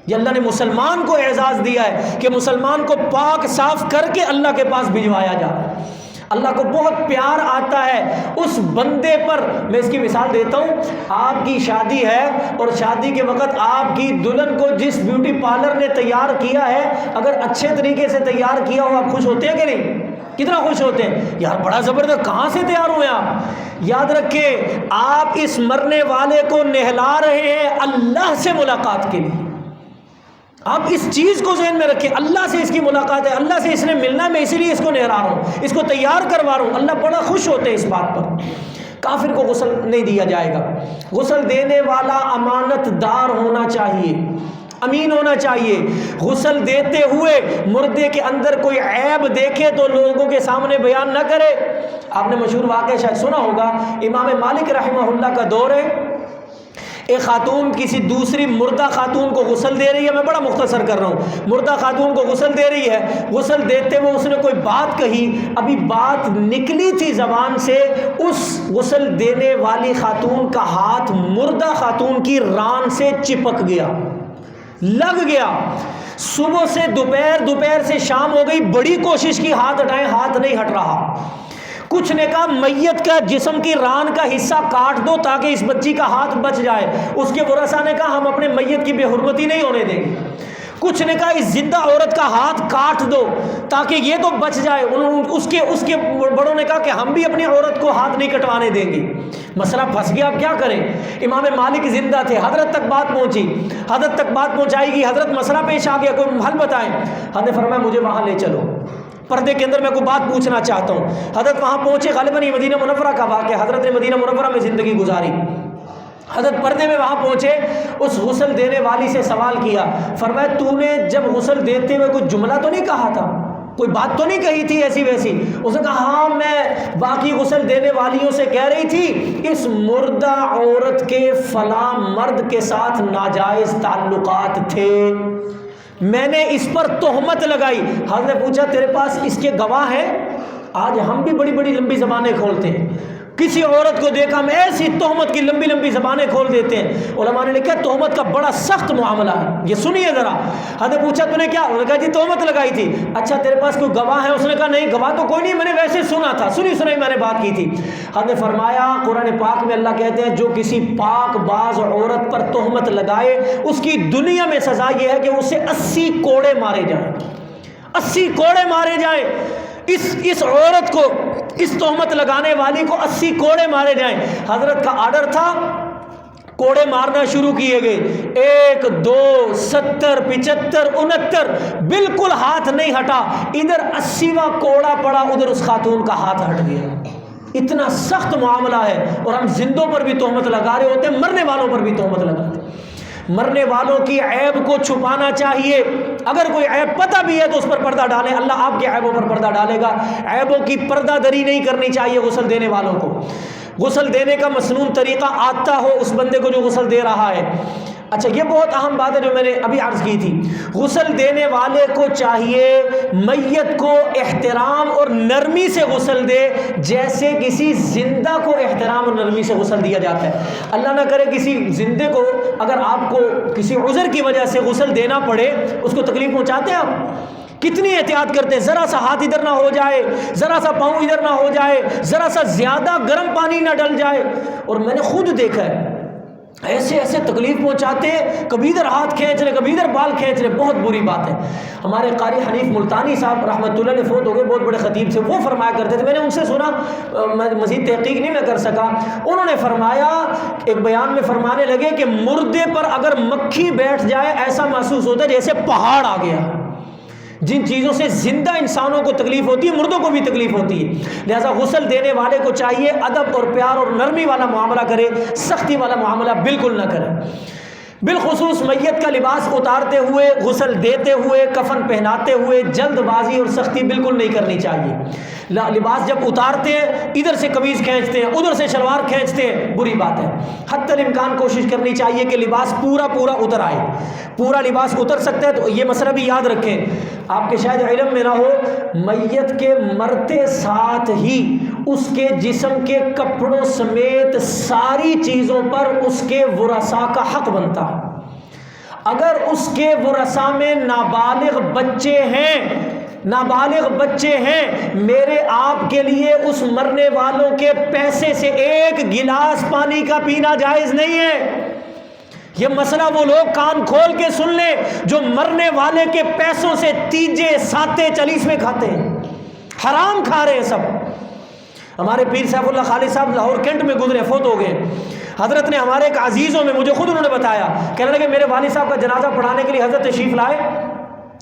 یہ اللہ نے مسلمان کو اعزاز دیا ہے کہ مسلمان کو پاک صاف کر کے اللہ کے پاس بھجوایا جائے۔ اللہ کو بہت پیار آتا ہے اس بندے پر۔ میں اس کی مثال دیتا ہوں، آپ کی شادی ہے اور شادی کے وقت آپ کی دلہن کو جس بیوٹی پارلر نے تیار کیا ہے، اگر اچھے طریقے سے تیار کیا ہو، آپ خوش ہوتے ہیں کہ نہیں؟ کتنا خوش ہوتے ہیں یار، بڑا زبردست، کہاں سے تیار ہوئے آپ؟ یاد رکھیں، آپ اس مرنے والے کو نہلا رہے ہیں اللہ سے ملاقات کے لیے۔ آپ اس چیز کو ذہن میں رکھیں، اللہ سے اس کی ملاقات ہے، اللہ سے اس نے ملنا ہے، میں اسی لیے اس کو نہلا رہا ہوں، اس کو تیار کروا رہا ہوں۔ اللہ بڑا خوش ہوتے ہیں اس بات پر۔ کافر کو غسل نہیں دیا جائے گا۔ غسل دینے والا امانت دار ہونا چاہیے، امین ہونا چاہیے۔ غسل دیتے ہوئے مردے کے اندر کوئی عیب دیکھے تو لوگوں کے سامنے بیان نہ کرے۔ آپ نے مشہور واقعہ شاید سنا ہوگا، امام مالک رحمہ اللہ کا دور ہے، ایک خاتون کسی دوسری مردہ خاتون کو غسل دے رہی ہے، میں بڑا مختصر کر رہا ہوں، مردہ خاتون کو غسل دے رہی ہے، غسل دیتے ہوئے اس نے کوئی بات کہی، ابھی بات نکلی تھی زبان سے، اس غسل دینے والی خاتون کا ہاتھ مردہ خاتون کی ران سے چپک گیا، لگ گیا۔ صبح سے دوپہر، دوپہر سے شام ہو گئی، بڑی کوشش کی ہاتھ ہٹائیں، ہاتھ نہیں ہٹ رہا۔ کچھ نے کہا میت کا جسم کی ران کا حصہ کاٹ دو تاکہ اس بچی کا ہاتھ بچ جائے۔ اس کے ورثاء نے کہا ہم اپنے میت کی بے حرمتی نہیں ہونے دیں گے۔ کچھ نے کہا اس زندہ عورت کا ہاتھ کاٹ دو تاکہ یہ تو بچ جائے۔ اس کے بڑوں نے کہا کہ ہم بھی اپنی عورت کو ہاتھ نہیں کٹوانے دیں گے۔ مسئلہ پھنس گیا، اب کیا کریں؟ امام مالک زندہ تھے، حضرت تک بات پہنچی، حضرت تک بات پہنچائی گئی، حضرت مسئلہ پیش آ گیا، کوئی حل بتائیں۔ حضرت نے فرمایا مجھے وہاں لے چلو، پردے کے اندر میں کوئی بات پوچھنا چاہتا ہوں۔ حضرت وہاں پہنچے، غالباً یہ مدینہ منورہ کا واقعہ، حضرت نے مدینہ منورہ میں زندگی گزاری۔ حضرت پردے میں وہاں پہنچے، اس غسل دینے والی سے سوال کیا، فرمایا تو نے جب غسل دیتے ہوئے کوئی جملہ تو نہیں کہا تھا، کوئی بات تو نہیں کہی تھی ایسی ویسی؟ اس نے کہا ہاں، میں باقی غسل دینے والیوں سے کہہ رہی تھی اس مردہ عورت کے فلاں مرد کے ساتھ ناجائز تعلقات تھے، میں نے اس پر تہمت لگائی۔ حضرت نے پوچھا تیرے پاس اس کے گواہ ہیں؟ آج ہم بھی بڑی بڑی لمبی زبانیں کھولتے ہیں، کسی عورت کو دیکھا ہم ایسی تہمت کی لمبی لمبی زبانیں کھول دیتے ہیں۔ علماء نے لکھا تہمت کا بڑا سخت معاملہ ہے، یہ سنیے ذرا۔ حضرت نے پوچھا تو نے کیا؟ انہوں نے کہا جی تہمت لگائی تھی۔ اچھا تیرے پاس کوئی گواہ ہے؟ اس نے کہا نہیں گواہ تو کوئی نہیں، میں نے ویسے سنا تھا، سنی سنائی میں نے بات کی تھی۔ حضرت نے فرمایا قرآن پاک میں اللہ کہتے ہیں جو کسی پاک باز عورت پر تہمت لگائے اس کی دنیا میں سزا یہ ہے کہ اسے 80 کوڑے مارے جائیں، 80 کوڑے مارے جائیں۔ اس عورت کو، اس تہمت لگانے والی کو 80 کوڑے مارے جائیں۔ حضرت کا آرڈر تھا، کوڑے مارنا شروع کیے گئے، 1 2 70 75 69، بالکل ہاتھ نہیں ہٹا۔ ادھر 80واں کوڑا پڑا، ادھر اس خاتون کا ہاتھ ہٹ گیا۔ اتنا سخت معاملہ ہے، اور ہم زندوں پر بھی تہمت لگا رہے ہوتے ہیں، مرنے والوں پر بھی تہمت لگاتے ہیں۔ مرنے والوں کی عیب کو چھپانا چاہیے، اگر کوئی عیب پتہ بھی ہے تو اس پر پردہ ڈالیں، اللہ آپ کے عیبوں پر پردہ ڈالے گا۔ عیبوں کی پردہ دری نہیں کرنی چاہیے غسل دینے والوں کو۔ غسل دینے کا مسنون طریقہ آتا ہو اس بندے کو جو غسل دے رہا ہے۔ اچھا یہ بہت اہم بات ہے جو میں نے ابھی عرض کی تھی، غسل دینے والے کو چاہیے میت کو احترام اور نرمی سے غسل دے جیسے کسی زندہ کو احترام اور نرمی سے غسل دیا جاتا ہے۔ اللہ نہ کرے کسی زندے کو اگر آپ کو کسی عذر کی وجہ سے غسل دینا پڑے، اس کو تکلیف پہنچاتے ہیں آپ؟ کتنی احتیاط کرتے ہیں، ذرا سا ہاتھ ادھر نہ ہو جائے، ذرا سا پاؤں ادھر نہ ہو جائے، ذرا سا زیادہ گرم پانی نہ ڈل جائے۔ اور میں نے خود دیکھا ہے ایسے ایسے تکلیف پہنچاتے، کبھی ادھر ہاتھ کھینچ رہے، کبھی ادھر بال کھینچ رہے، بہت بری بات ہے۔ ہمارے قاری حنیف ملتانی صاحب رحمۃ اللہ علیہ فوت ہو گئے، بہت بڑے خطیب سے، وہ فرمایا کرتے تھے، میں نے ان سے سنا، میں مزید تحقیق نہیں میں کر سکا، انہوں نے فرمایا، ایک بیان میں فرمانے لگے کہ مردے پر اگر مکھی بیٹھ جائے ایسا محسوس ہوتا ہے جیسے پہاڑ آ گیا۔ جن چیزوں سے زندہ انسانوں کو تکلیف ہوتی ہے مردوں کو بھی تکلیف ہوتی ہے، لہذا غسل دینے والے کو چاہیے ادب اور پیار اور نرمی والا معاملہ کرے، سختی والا معاملہ بالکل نہ کرے۔ بالخصوص میت کا لباس اتارتے ہوئے، غسل دیتے ہوئے، کفن پہناتے ہوئے جلد بازی اور سختی بالکل نہیں کرنی چاہیے۔ لباس جب اتارتے ہیں ادھر سے قمیض کھینچتے ہیں، ادھر سے شلوار کھینچتے ہیں، بری بات ہے۔ حتی الامکان کوشش کرنی چاہیے کہ لباس پورا اتر آئے، پورا لباس اتر سکتا ہے تو یہ مسئلہ بھی یاد رکھیں۔ آپ کے شاید علم میں نہ ہو، میت کے مرتے ساتھ ہی اس کے جسم کے کپڑوں سمیت ساری چیزوں پر اس کے ورثاء کا حق بنتا ہے۔ اگر اس کے ورثاء میں نابالغ بچے ہیں، میرے آپ کے لیے اس مرنے والوں کے پیسے سے ایک گلاس پانی کا پینا جائز نہیں ہے۔ یہ مسئلہ وہ لوگ کان کھول کے سن لیں جو مرنے والے کے پیسوں سے تیجے ساتے چلیسویں کھاتے ہیں، حرام کھا رہے ہیں سب۔ ہمارے پیر سیف اللہ خالد صاحب لاہور کینٹ میں گزرے، فوت ہو گئے۔ حضرت نے ہمارے ایک عزیزوں میں، مجھے خود انہوں نے بتایا، کہنے لگے میرے والد صاحب کا جنازہ پڑھانے کے لیے حضرت تشریف لائے،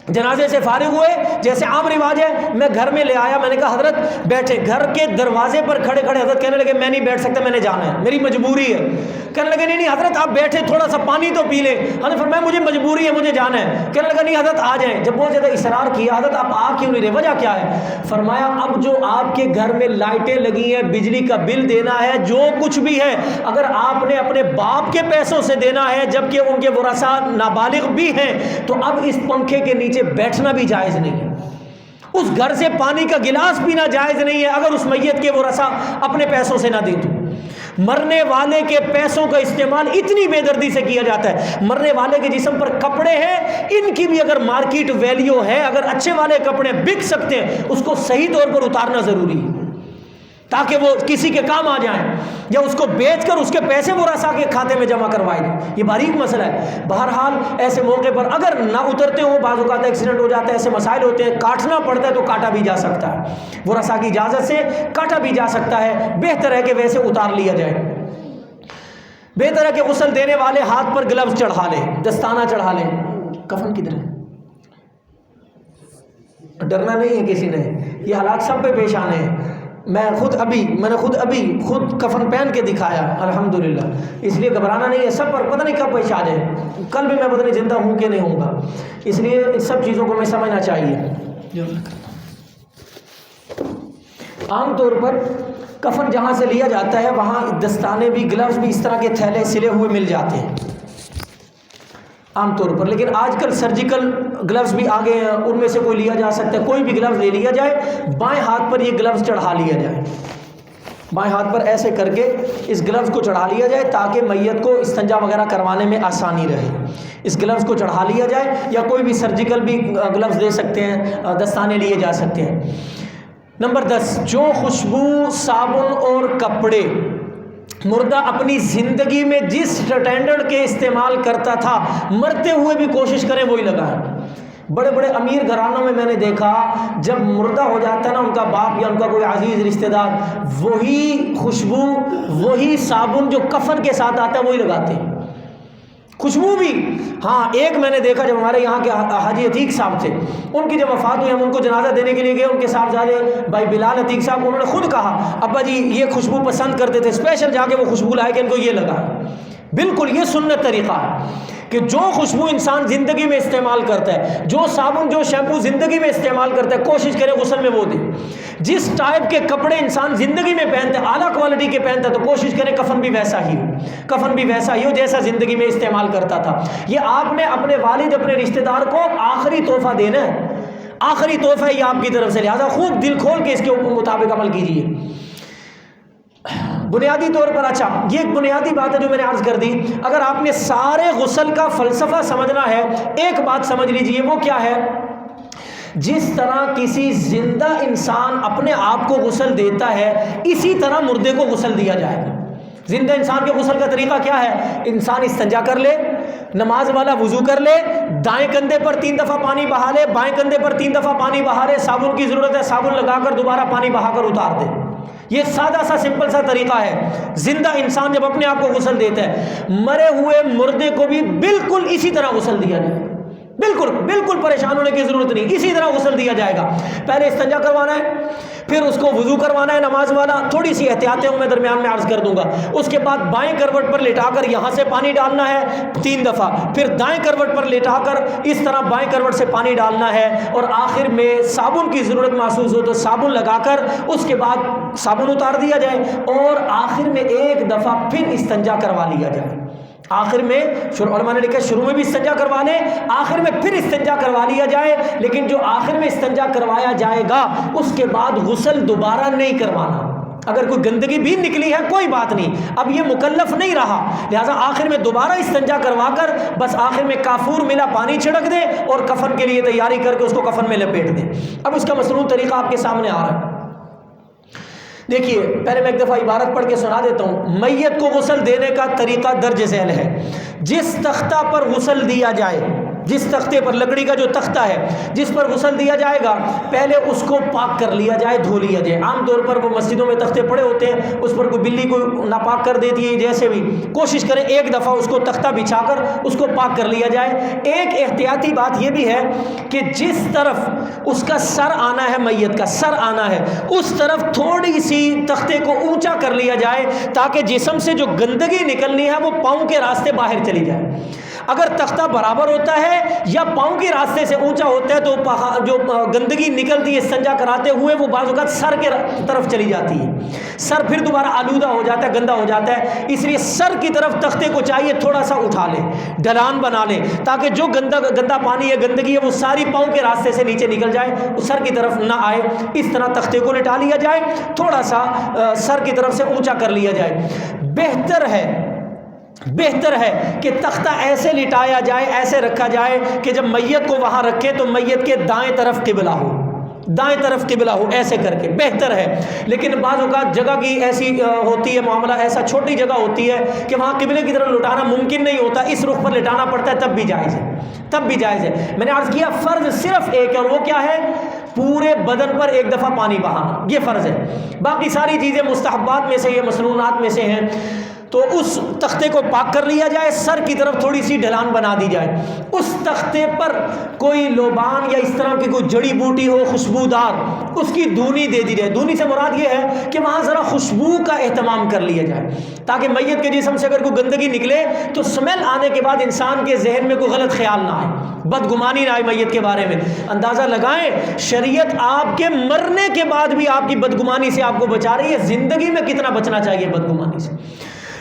جنازے سے فارغ ہوئے، جیسے عام رواج ہے میں گھر میں لے آیا، میں نے کہا حضرت بیٹھے، گھر کے دروازے پر کھڑے حضرت کہنے لگے میں نہیں بیٹھ سکتا، میں نے جانا ہے، میری مجبوری ہے۔ کہنے لگے نہیں حضرت آپ بیٹھے، تھوڑا سا پانی تو پی لیں۔ حضرت فرمایا مجھے مجبوری ہے، مجھے جانا ہے۔ کہنے لگا نہیں حضرت آ جائیں۔ جب بہت زیادہ اصرار کیا، حضرت آپ آ کیوں نہیں رہے، وجہ کیا ہے؟ فرمایا اب جو آپ کے گھر میں لائٹیں لگی ہیں، بجلی کا بل دینا ہے، جو کچھ بھی ہے، اگر آپ نے اپنے باپ کے پیسوں سے دینا ہے جبکہ ان کے ورثاء نابالغ بھی ہیں، تو اب اس پنکھے کے نیچے بیٹھنا بھی جائز نہیں ہے، اس گھر سے پانی کا گلاس پینا جائز نہیں ہے اگر اس میت کے ورثاء اپنے پیسوں سے نہ دیں تو۔ مرنے والے کے پیسوں کا استعمال اتنی بے دردی سے کیا جاتا ہے، مرنے والے کے جسم پر کپڑے ہیں، ان کی بھی اگر مارکیٹ ویلیو ہے، اگر اچھے والے کپڑے بک سکتے ہیں، اس کو صحیح طور پر اتارنا ضروری ہے تاکہ وہ کسی کے کام آ جائیں، یا اس کو بیچ کر اس کے پیسے ورثاء کے کھاتے میں جمع کروائے دیں۔ یہ باریک مسئلہ ہے۔ بہرحال ایسے موقع پر اگر نہ اترتے ہوں، بعض اوقات ایکسیڈنٹ ہو جاتا ہے، ایسے مسائل ہوتے ہیں، کاٹنا پڑتا ہے تو کاٹا بھی جا سکتا ہے، ورثاء کی اجازت سے کاٹا بھی جا سکتا ہے، بہتر ہے کہ ویسے اتار لیا جائے۔ بہتر ہے کہ غسل دینے والے ہاتھ پر گلوز چڑھا لیں، دستانہ چڑھا لیں۔ کفن کدھر ہے؟ ڈرنا نہیں ہے کسی نے، یہ حالات سب پہ پیش آنے ہیں۔ میں نے خود ابھی کفن پہن کے دکھایا الحمدللہ، اس لیے گھبرانا نہیں ہے، سب پر پتہ نہیں کب پیش آ جائے، کل بھی میں پتہ نہیں زندہ ہوں کہ نہیں ہوں گا، اس لیے ان سب چیزوں کو میں سمجھنا چاہیے۔ عام طور پر کفن جہاں سے لیا جاتا ہے وہاں دستانے بھی، گلوز بھی، اس طرح کے تھیلے سلے ہوئے مل جاتے ہیں عام طور پر، لیکن آج کل سرجیکل گلوز بھی آ گئے ہیں، ان میں سے کوئی لیا جا سکتا ہے، کوئی بھی گلوز لے لیا جائے، بائیں ہاتھ پر یہ گلوز چڑھا لیا جائے، بائیں ہاتھ پر ایسے کر کے اس گلوز کو چڑھا لیا جائے تاکہ میت کو استنجا وغیرہ کروانے میں آسانی رہے۔ اس گلوز کو چڑھا لیا جائے، یا کوئی بھی سرجیکل بھی گلوز لے سکتے ہیں، دستانے لیے جا سکتے ہیں۔ نمبر 10، جو خوشبو، صابن اور کپڑے مردہ اپنی زندگی میں جس سٹینڈرڈ کے استعمال کرتا تھا، مرتے ہوئے بھی کوشش کریں وہی لگائیں۔ بڑے بڑے امیر گھرانوں میں نے دیکھا جب مردہ ہو جاتا ہے نا ان کا باپ یا ان کا کوئی عزیز رشتہ دار، وہی خوشبو، وہی صابن جو کفن کے ساتھ آتا ہے وہی لگاتے ہیں، خوشبو بھی۔ ہاں ایک میں نے دیکھا جب ہمارے یہاں کے حاجی عتیق صاحب تھے، ان کی جب وفات ہوئی، ہم ان کو جنازہ دینے کے لیے گئے، ان کے صاحبزادے بھائی بلال عتیق صاحب، انہوں نے خود کہا ابا جی یہ خوشبو پسند کرتے تھے، اسپیشل جا کے وہ خوشبو لائے کہ ان کو یہ لگا۔ بالکل یہ سنت طریقہ ہے کہ جو خوشبو انسان زندگی میں استعمال کرتا ہے، جو صابن، جو شیمپو زندگی میں استعمال کرتا ہے، کوشش کرے غسل میں وہ دے۔ جس ٹائپ کے کپڑے انسان زندگی میں پہنتا ہے، اعلیٰ کوالٹی کے پہنتا ہے، تو کوشش کرے کفن بھی ویسا ہی ہو، کفن بھی ویسا ہی ہو جیسا زندگی میں استعمال کرتا تھا۔ یہ آپ نے اپنے والد، اپنے رشتہ دار کو آخری تحفہ دینا ہے، آخری تحفہ ہے یہ آپ کی طرف سے، لہٰذا خوب دل کھول کے اس کے مطابق عمل کیجیے۔ بنیادی طور پر، اچھا یہ ایک بنیادی بات ہے جو میں نے عرض کر دی، اگر آپ نے سارے غسل کا فلسفہ سمجھنا ہے، ایک بات سمجھ لیجئے، وہ کیا ہے؟ جس طرح کسی زندہ انسان اپنے آپ کو غسل دیتا ہے، اسی طرح مردے کو غسل دیا جائے گا۔ زندہ انسان کے غسل کا طریقہ کیا ہے؟ انسان استنجا کر لے، نماز والا وضو کر لے، دائیں کندھے پر 3 دفعہ پانی بہا لے، بائیں کندھے پر 3 دفعہ پانی بہا لے، صابن کی ضرورت ہے صابن لگا کر دوبارہ پانی بہا کر اتار دے۔ یہ سادہ سا سمپل سا طریقہ ہے۔ زندہ انسان جب اپنے آپ کو غسل دیتا ہے، مرے ہوئے مردے کو بھی بالکل اسی طرح غسل دیا جائے، بالکل پریشان ہونے کی ضرورت نہیں، اسی طرح غسل دیا جائے گا۔ پہلے استنجا کروانا ہے، پھر اس کو وضو کروانا ہے نماز والا، تھوڑی سی احتیاطیں میں درمیان میں عرض کر دوں گا۔ اس کے بعد بائیں کروٹ پر لٹا کر یہاں سے پانی ڈالنا ہے 3 دفعہ، پھر دائیں کروٹ پر لٹا کر اس طرح بائیں کروٹ سے پانی ڈالنا ہے، اور آخر میں صابن کی ضرورت محسوس ہو تو صابن لگا کر اس کے بعد صابن اتار دیا جائے، اور آخر میں 1 دفعہ پھر استنجا کروا لیا جائے۔ آخر میں علماء نے لکھا شروع میں بھی استنجا کروا لیں، آخر میں پھر استنجا کروا لیا جائے، لیکن جو آخر میں استنجا کروایا جائے گا اس کے بعد غسل دوبارہ نہیں کروانا۔ اگر کوئی گندگی بھی نکلی ہے کوئی بات نہیں، اب یہ مکلف نہیں رہا، لہٰذا آخر میں دوبارہ استنجا کروا کر بس آخر میں کافور ملا پانی چھڑک دے اور کفن کے لیے تیاری کر کے اس کو کفن میں لپیٹ دے۔ اب اس کا مصنون طریقہ آپ کے سامنے آ رہا ہے۔ دیکھیے پہلے میں ایک دفعہ عبارت پڑھ کے سنا دیتا ہوں۔ میت کو غسل دینے کا طریقہ درج ذیل ہے۔ جس تختہ پر غسل دیا جائے، جس تختے پر، لکڑی کا جو تختہ ہے جس پر غسل دیا جائے گا، پہلے اس کو پاک کر لیا جائے، دھو لیا جائے۔ عام طور پر وہ مسجدوں میں تختے پڑے ہوتے ہیں، اس پر کوئی بلی کو ناپاک کر دیتی ہے، جیسے بھی کوشش کریں ایک دفعہ اس کو تختہ بچھا کر اس کو پاک کر لیا جائے۔ ایک احتیاطی بات یہ بھی ہے کہ جس طرف اس کا سر آنا ہے، میت کا سر آنا ہے، اس طرف تھوڑی سی تختے کو اونچا کر لیا جائے تاکہ جسم سے جو گندگی نکلنی ہے وہ پاؤں کے راستے باہر چلی جائے۔ اگر تختہ برابر ہوتا ہے یا پاؤں کے راستے سے اونچا ہوتا ہے تو جو گندگی نکلتی ہے استنجا کراتے ہوئے وہ بعض اوقات سر کے طرف چلی جاتی ہے، سر پھر دوبارہ آلودہ ہو جاتا ہے، گندا ہو جاتا ہے۔ اس لیے سر کی طرف تختے کو چاہیے تھوڑا سا اٹھا لیں، ڈھلان بنا لیں تاکہ جو گندا پانی ہے، گندگی ہے، وہ ساری پاؤں کے راستے سے نیچے نکل جائے، وہ سر کی طرف نہ آئے۔ اس طرح تختے کو لٹا لیا جائے، تھوڑا سا سر کی طرف سے اونچا کر لیا جائے۔ بہتر ہے کہ تختہ ایسے لٹایا جائے، ایسے رکھا جائے کہ جب میت کو وہاں رکھے تو میت کے دائیں طرف قبلہ ہو، دائیں طرف قبلہ ہو، ایسے کر کے بہتر ہے۔ لیکن بعض اوقات جگہ کی ایسی ہوتی ہے، معاملہ ایسا چھوٹی جگہ ہوتی ہے کہ وہاں قبلے کی طرف لٹانا ممکن نہیں ہوتا، اس رخ پر لٹانا پڑتا ہے، تب بھی جائز ہے۔ میں نے عرض کیا فرض صرف ایک ہے، اور وہ کیا ہے؟ پورے بدن پر ایک دفعہ پانی بہانا، یہ فرض ہے۔ باقی ساری چیزیں مستحبات میں سے، یہ مسنونات میں سے ہیں۔ تو اس تختے کو پاک کر لیا جائے، سر کی طرف تھوڑی سی ڈھلان بنا دی جائے، اس تختے پر کوئی لوبان یا اس طرح کی کوئی جڑی بوٹی ہو خوشبودار، اس کی دھونی دے دی جائے۔ دھونی سے مراد یہ ہے کہ وہاں ذرا خوشبو کا اہتمام کر لیا جائے تاکہ میت کے جسم سے اگر کوئی گندگی نکلے تو سمیل آنے کے بعد انسان کے ذہن میں کوئی غلط خیال نہ آئے، بدگمانی نہ آئے میت کے بارے میں۔ اندازہ لگائیں شریعت آپ کے مرنے کے بعد بھی آپ کی بدگمانی سے آپ کو بچا رہی ہے، زندگی میں کتنا بچنا چاہیے بدگمانی سے۔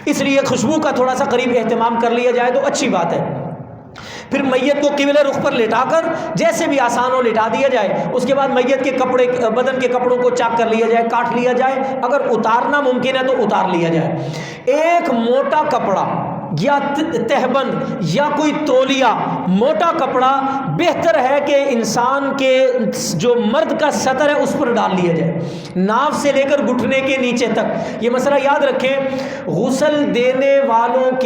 اس لیے خوشبو کا تھوڑا سا قریب اہتمام کر لیا جائے تو اچھی بات ہے۔ پھر میت کو قبلہ رخ پر لٹا کر جیسے بھی آسان ہو لٹا دیا جائے۔ اس کے بعد میت کے کپڑے، بدن کے کپڑوں کو چاک کر لیا جائے، کاٹ لیا جائے، اگر اتارنا ممکن ہے تو اتار لیا جائے۔ ایک موٹا کپڑا یا تہبند یا کوئی تولیہ، موٹا کپڑا بہتر ہے کہ انسان کے جو مرد کا سطر ہے اس پر ڈال لیا جائے، ناف سے لے کر گھٹنے کے نیچے تک۔ یہ مسئلہ یاد رکھیں، غسل دینے والوں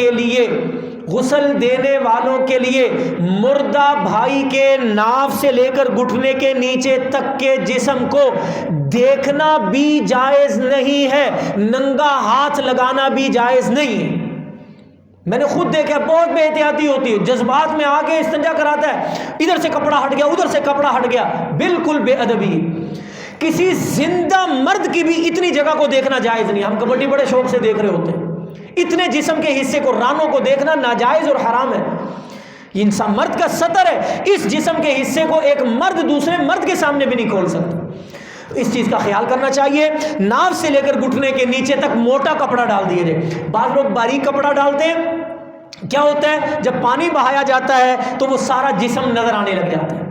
کے لیے مردہ بھائی کے ناف سے لے کر گھٹنے کے نیچے تک کے جسم کو دیکھنا بھی جائز نہیں ہے، ننگا ہاتھ لگانا بھی جائز نہیں ہے۔ میں نے خود دیکھا، بہت بے احتیاطی ہوتی ہے، جذبات میں آ کے استنجا کراتا ہے، ادھر سے کپڑا ہٹ گیا، ادھر سے کپڑا ہٹ گیا، بالکل بے ادبی۔ کسی زندہ مرد کی بھی اتنی جگہ کو دیکھنا جائز نہیں۔ ہم کبڈی بڑے شوق سے دیکھ رہے ہوتے ہیں، اتنے جسم کے حصے کو، رانوں کو دیکھنا ناجائز اور حرام ہے۔ انسان مرد کا سطر ہے، اس جسم کے حصے کو ایک مرد دوسرے مرد کے سامنے بھی نہیں کھول سکتا۔ اس چیز کا خیال کرنا چاہیے۔ ناف سے لے کر گھٹنے کے نیچے تک موٹا کپڑا ڈال دیا جائے۔ بعض لوگ باریک کپڑا ڈالتے ہیں، کیا ہوتا ہے جب پانی بہایا جاتا ہے تو وہ سارا جسم نظر آنے لگ جاتا ہے۔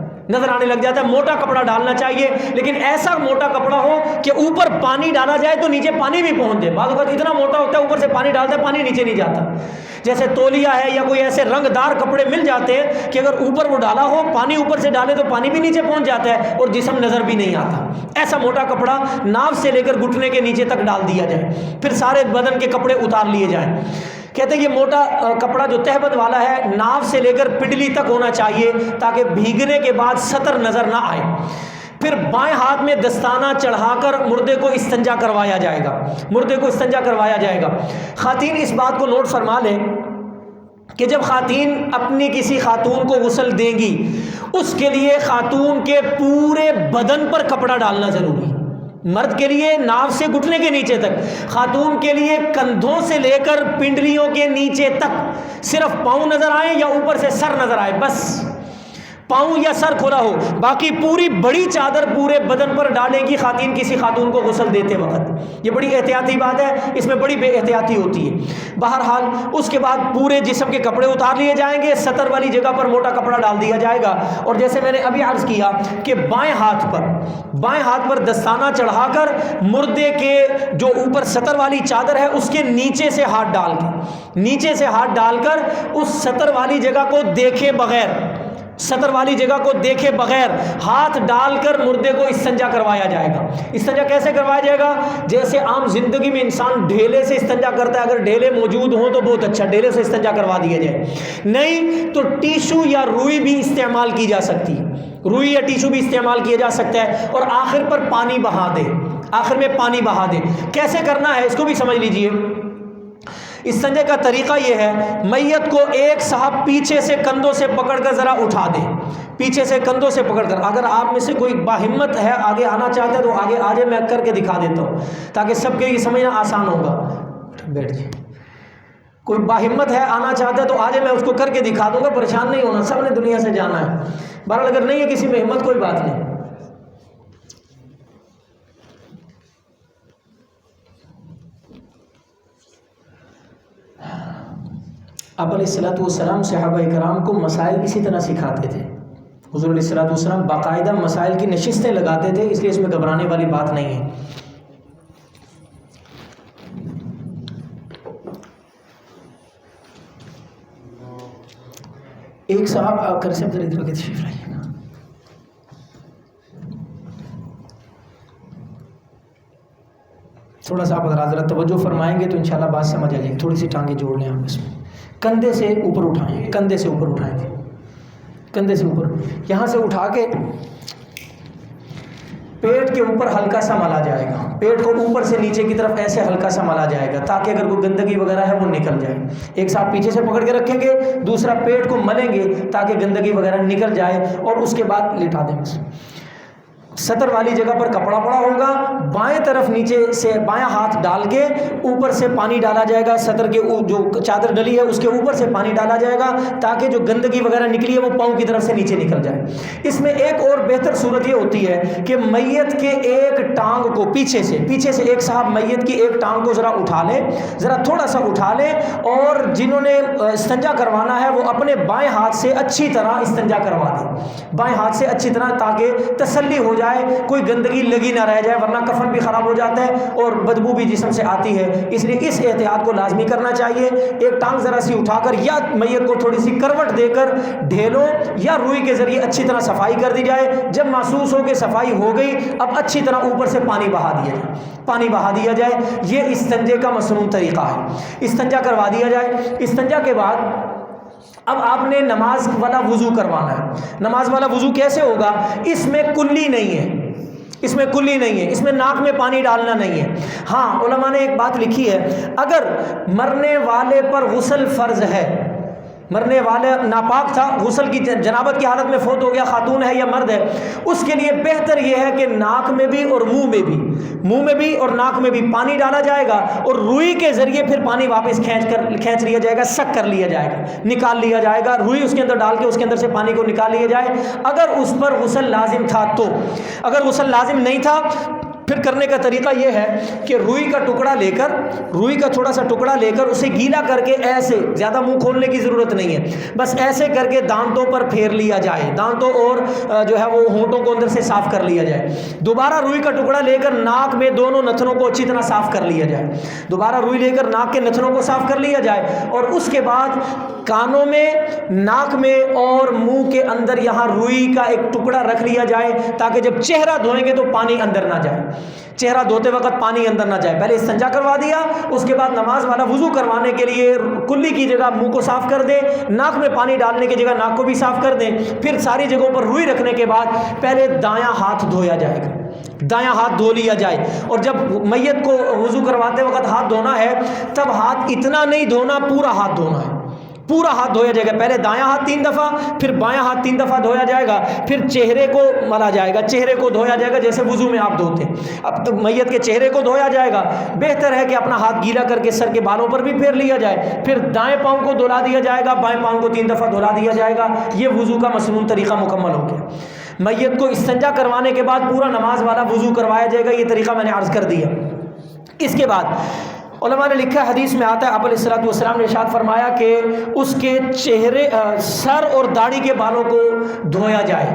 موٹا کپڑا ڈالنا چاہیے، لیکن ایسا موٹا کپڑا ہو کہ اوپر پانی ڈالا جائے تو نیچے پانی بھی پہنچ جائے۔ بعض اوقات اتنا موٹا ہوتا ہے اوپر سے پانی ڈالتا ہے پانی نیچے نہیں جاتا، جیسے تولیہ ہے یا کوئی ایسے رنگ دار کپڑے مل جاتے ہیں کہ اگر اوپر وہ ڈالا ہو، پانی اوپر سے ڈالے تو پانی بھی نیچے پہنچ جاتا ہے اور جسم نظر بھی نہیں آتا۔ ایسا موٹا کپڑا ناف سے لے کر گھٹنے کے نیچے تک ڈال دیا جائے، پھر سارے بدن کے کپڑے اتار لیے جائیں۔ کہتے ہیں یہ موٹا کپڑا جو تہبند والا ہے ناف سے لے کر پنڈلی تک ہونا چاہیے تاکہ بھیگنے کے بعد سطر نظر نہ آئے۔ پھر بائیں ہاتھ میں دستانہ چڑھا کر مردے کو استنجا کروایا جائے گا۔ خواتین اس بات کو نوٹ فرما لیں کہ جب خواتین اپنی کسی خاتون کو غسل دیں گی، اس کے لیے خاتون کے پورے بدن پر کپڑا ڈالنا ضروری ہے۔ مرد کے لیے ناف سے گھٹنے کے نیچے تک، خاتون کے لیے کندھوں سے لے کر پنڈلیوں کے نیچے تک، صرف پاؤں نظر آئے یا اوپر سے سر نظر آئے، بس پاؤں یا سر کھلا ہو، باقی پوری بڑی چادر پورے بدن پر ڈالے گی خواتین کسی خاتون کو غسل دیتے وقت. یہ بڑی احتیاطی بات ہے، اس میں بڑی بے احتیاطی ہوتی ہے. بہرحال اس کے بعد پورے جسم کے کپڑے اتار لیے جائیں گے، سطر والی جگہ پر موٹا کپڑا ڈال دیا جائے گا، اور جیسے میں نے ابھی عرض کیا کہ بائیں ہاتھ پر دستانہ چڑھا کر مردے کے جو اوپر سطر والی چادر ہے اس کے نیچے سے ہاتھ ڈال کر اس سطر والی جگہ کو دیکھے بغیر ہاتھ ڈال کر مردے کو استنجا کروایا جائے گا. استنجا کیسے کروایا جائے گا؟ جیسے عام زندگی میں انسان ڈھیلے سے استنجا کرتا ہے، اگر ڈھیلے موجود ہوں تو بہت اچھا، ڈھیلے سے استنجا کروا دیا جائے. نہیں تو ٹیشو یا روئی بھی استعمال کی جا سکتی ہے، روئی یا ٹیشو بھی استعمال کیا جا سکتا ہے، اور آخر میں پانی بہا دے. کیسے کرنا ہے اس کو بھی سمجھ لیجئے. استنجے کا طریقہ یہ ہے، میت کو ایک صاحب پیچھے سے کندھوں سے پکڑ کر ذرا اٹھا دے، پیچھے سے کندھوں سے پکڑ کر. اگر آپ میں سے کوئی باہمت ہے آگے آنا چاہتا ہے تو آگے آ جائے، میں کر کے دکھا دیتا ہوں تاکہ سب کے لیے سمجھنا آسان ہوگا. بیٹھ جائے. کوئی باہمت ہے آنا چاہتا ہے تو آ جائے، میں اس کو کر کے دکھا دوں گا، پریشان نہیں ہونا، سب نے دنیا سے جانا ہے. بہرحال اگر نہیں ہے کسی میں ہمت، کوئی بات نہیں. آپ علیہ الصلوۃ والسلام صحابہ کرام کو مسائل اسی طرح سکھاتے تھے. حضور علیہ الصلوۃ والسلام باقاعدہ مسائل کی نشستیں لگاتے تھے، اس لیے اس میں گھبرانے والی بات نہیں ہے. ایک صاحب کر سے ادھر کے تشریف لائیے گا. تھوڑا سا آپ حضرات توجہ فرمائیں گے تو انشاءاللہ بات سمجھ آ جائے گی. تھوڑی سی ٹانگیں جوڑ لیں آپ اس میں. کندھے سے اوپر اٹھائیں، کندھے سے اوپر اٹھائیں گے، کندھے سے اوپر، یہاں سے اٹھا کے پیٹ کے اوپر ہلکا سا ملا جائے گا. پیٹ کو اوپر سے نیچے کی طرف ایسے ہلکا سا ملا جائے گا تاکہ اگر کوئی گندگی وغیرہ ہے وہ نکل جائے. ایک ساتھ پیچھے سے پکڑ کے رکھیں گے، دوسرا پیٹ کو ملیں گے تاکہ گندگی وغیرہ نکل جائے، اور اس کے بعد لٹا دیں. بس سطر والی جگہ پر کپڑا پڑا ہوگا، بائیں طرف نیچے سے بایاں ہاتھ ڈال کے اوپر سے پانی ڈالا جائے گا. سطر کے جو چادر ڈلی ہے اس کے اوپر سے پانی ڈالا جائے گا تاکہ جو گندگی وغیرہ نکلی ہے وہ پاؤں کی طرف سے نیچے نکل جائے. اس میں ایک اور بہتر صورت یہ ہوتی ہے کہ میت کے ایک ٹانگ کو پیچھے سے ایک صاحب میت کی ایک ٹانگ کو ذرا اٹھا لے، ذرا تھوڑا سا اٹھا لے، اور جنہوں نے استنجا کروانا ہے وہ اپنے بائیں ہاتھ سے اچھی طرح استنجا کروا دیں، بائیں ہاتھ سے اچھی طرح، تاکہ تسلی ہو جائے، کوئی گندگی لگی نہ رہ جائے، ورنہ کفن بھی خراب ہو جاتا ہے اور بدبو بھی جسم سے آتی ہے. اس لیے اس احتیاط کو لازمی کرنا چاہیے. ایک ٹانگ ذرا سی اٹھا کر یا میت کو تھوڑی سی کروٹ دے کر ڈھیلوں یا روئی کے ذریعے اچھی طرح صفائی کر دی جائے. جب محسوس ہو کہ صفائی ہو گئی، اب اچھی طرح اوپر سے پانی بہا دیا جائے. یہ استنجے کا مصنون طریقہ ہے. استنجا کروا دیا جائے. استنجا کے بعد اب آپ نے نماز والا وضو کروانا ہے. نماز والا وضو کیسے ہوگا؟ اس میں کلی نہیں ہے، اس میں ناک میں پانی ڈالنا نہیں ہے. ہاں علماء نے ایک بات لکھی ہے، اگر مرنے والے پر غسل فرض ہے، مرنے والا ناپاک تھا، غسل کی جنابت کی حالت میں فوت ہو گیا، خاتون ہے یا مرد ہے، اس کے لیے بہتر یہ ہے کہ ناک میں بھی اور منہ میں بھی اور ناک میں بھی پانی ڈالا جائے گا، اور روئی کے ذریعے پھر پانی واپس کھینچ لیا جائے گا، سک کر لیا جائے گا، نکال لیا جائے گا. روئی اس کے اندر ڈال کے اس کے اندر سے پانی کو نکال لیا جائے. اگر اس پر غسل لازم تھا تو، اگر غسل لازم نہیں تھا پھر کرنے کا طریقہ یہ ہے کہ روئی کا تھوڑا سا ٹکڑا لے کر اسے گیلا کر کے ایسے، زیادہ منہ کھولنے کی ضرورت نہیں ہے، بس ایسے کر کے دانتوں پر پھیر لیا جائے، دانتوں اور جو ہے وہ ہونٹوں کو اندر سے صاف کر لیا جائے. دوبارہ روئی کا ٹکڑا لے کر ناک میں دونوں نتنوں کو اچھی طرح صاف کر لیا جائے. دوبارہ روئی لے کر ناک کے نتنوں کو صاف کر لیا جائے، اور اس کے بعد کانوں میں، ناک میں اور منہ کے اندر یہاں روئی کا ایک ٹکڑا رکھ لیا جائے تاکہ جب چہرہ دھوئیں گے تو پانی اندر نہ جائے، چہرہ دھوتے وقت پانی اندر نہ جائے. پہلے استنجا کروا دیا، اس کے بعد نماز والا وضو کروانے کے لیے کلی کی جگہ منہ کو صاف کر دیں، ناک میں پانی ڈالنے کی جگہ ناک کو بھی صاف کر دیں. پھر ساری جگہوں پر روئی رکھنے کے بعد پہلے دایاں ہاتھ دھویا جائے گا، دایاں ہاتھ دھو لیا جائے. اور جب میت کو وضو کرواتے وقت ہاتھ دھونا ہے تب ہاتھ اتنا نہیں دھونا، پورا ہاتھ دھونا ہے، پورا ہاتھ دھویا جائے گا. پہلے دایاں ہاتھ 3 دفعہ, پھر بایاں ہاتھ 3 دفعہ دھویا جائے گا, پھر چہرے کو ملا جائے گا, چہرے کو دھویا جائے گا جیسے وضو میں آپ دھوتے ہیں. اب تو میت کے چہرے کو دھویا جائے گا. بہتر ہے کہ اپنا ہاتھ گیلا کر کے سر کے بالوں پر بھی پھیر لیا جائے. پھر دائیں پاؤں کو دھلا دیا جائے گا, بائیں پاؤں کو 3 دفعہ دھلا دیا جائے گا. یہ وضو کا مسنون طریقہ مکمل ہو گیا. میت کو استنجا کروانے کے بعد پورا نماز والا وضو کروایا جائے گا. یہ طریقہ میں نے عرض کر دیا. اس کے بعد علماء نے لکھا, حدیث میں آتا ہے, آپ علیہ الصلوۃ والسلام نے ارشاد فرمایا کہ اس کے چہرے, سر اور داڑھی کے بالوں کو دھویا جائے.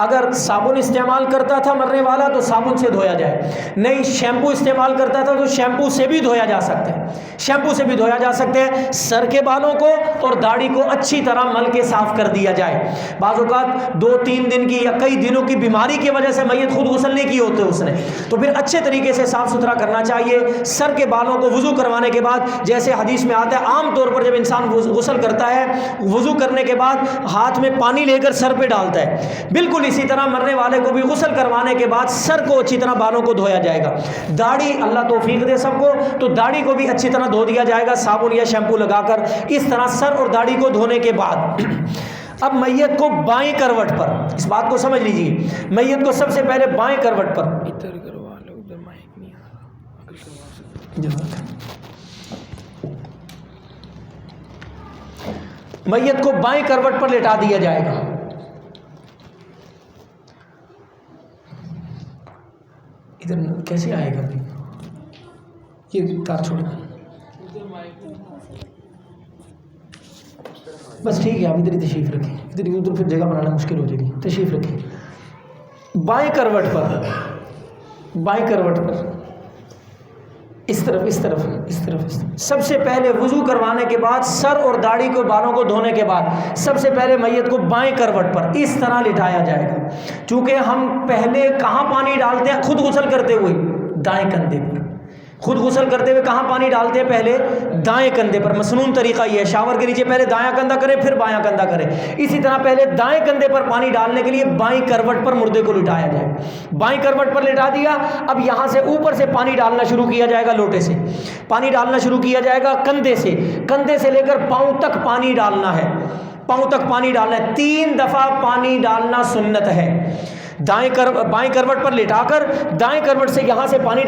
اگر صابن استعمال کرتا تھا مرنے والا تو صابن سے دھویا جائے, نہیں شیمپو استعمال کرتا تھا تو شیمپو سے بھی دھویا جا سکتا ہے, شیمپو سے بھی دھویا جا سکتا ہے. سر کے بالوں کو اور داڑھی کو اچھی طرح مل کے صاف کر دیا جائے. بعض اوقات 2-3 دن کی یا کئی دنوں کی بیماری کی وجہ سے میت خود غسل نہیں کی ہوتے اس نے, تو پھر اچھے طریقے سے صاف ستھرا کرنا چاہیے. سر کے بالوں کو وضو کروانے کے بعد, جیسے حدیث میں آتا ہے, عام طور پر جب انسان غسل کرتا ہے وضو کرنے کے بعد ہاتھ میں پانی لے کر سر پہ ڈالتا ہے, بالکل اسی طرح مرنے والے کو بھی غسل کروانے کے بعد سر کو اچھی طرح بالوں کو دھویا جائے گا. داڑھی, اللہ توفیق دے سب کو, تو داڑھی کو بھی اچھی طرح دھو دیا جائے گا صابن یا شیمپو لگا کر. اس طرح سر اور داڑھی کو دھونے کے بعد اب میت کو بائیں کروٹ پر, اس بات کو سمجھ لیجیے, میت کو سب سے پہلے بائیں کروٹ پر, میت کو بائیں کروٹ پر لٹا دیا جائے گا. ادھر کیسے آئے گا, یہ تار چھوڑ, بس ٹھیک ہے, آپ ادھر ہی تشریف رکھیں, ادھر پھر جگہ بنانا مشکل ہو جائے گی, تشریف رکھیں. بائیں کروٹ پر, بائیں کروٹ پر, اس طرف اس طرف اس طرف اس طرف. سب سے پہلے وضو کروانے کے بعد سر اور داڑھی کو بالوں کو دھونے کے بعد سب سے پہلے میت کو بائیں کروٹ پر اس طرح لٹایا جائے گا. چونکہ ہم پہلے کہاں پانی ڈالتے ہیں, خود غسل کرتے ہوئے دائیں کندھے پر, خود غسل کرتے ہوئے کہاں پانی ڈالتے ہیں, پہلے دائیں کندھے پر. مسنون طریقہ یہ ہے, شاور کے نیچے پہلے دایاں کندھا کرے پھر بایاں کندھا کرے. اسی طرح پہلے دائیں کندھے پر پانی ڈالنے کے لیے بائیں کروٹ پر مردے کو لٹایا جائے. بائیں کروٹ پر لٹا دیا, اب یہاں سے اوپر سے پانی ڈالنا شروع کیا جائے گا, لوٹے سے پانی ڈالنا شروع کیا جائے گا, کندھے سے لے کر پاؤں تک پانی ڈالنا ہے, پاؤں تک پانی ڈالنا ہے. 3 دفعہ پانی ڈالنا سنت ہے. بائیں کروٹ پر لٹا کر دائیں کروٹ سے یہاں سے پانی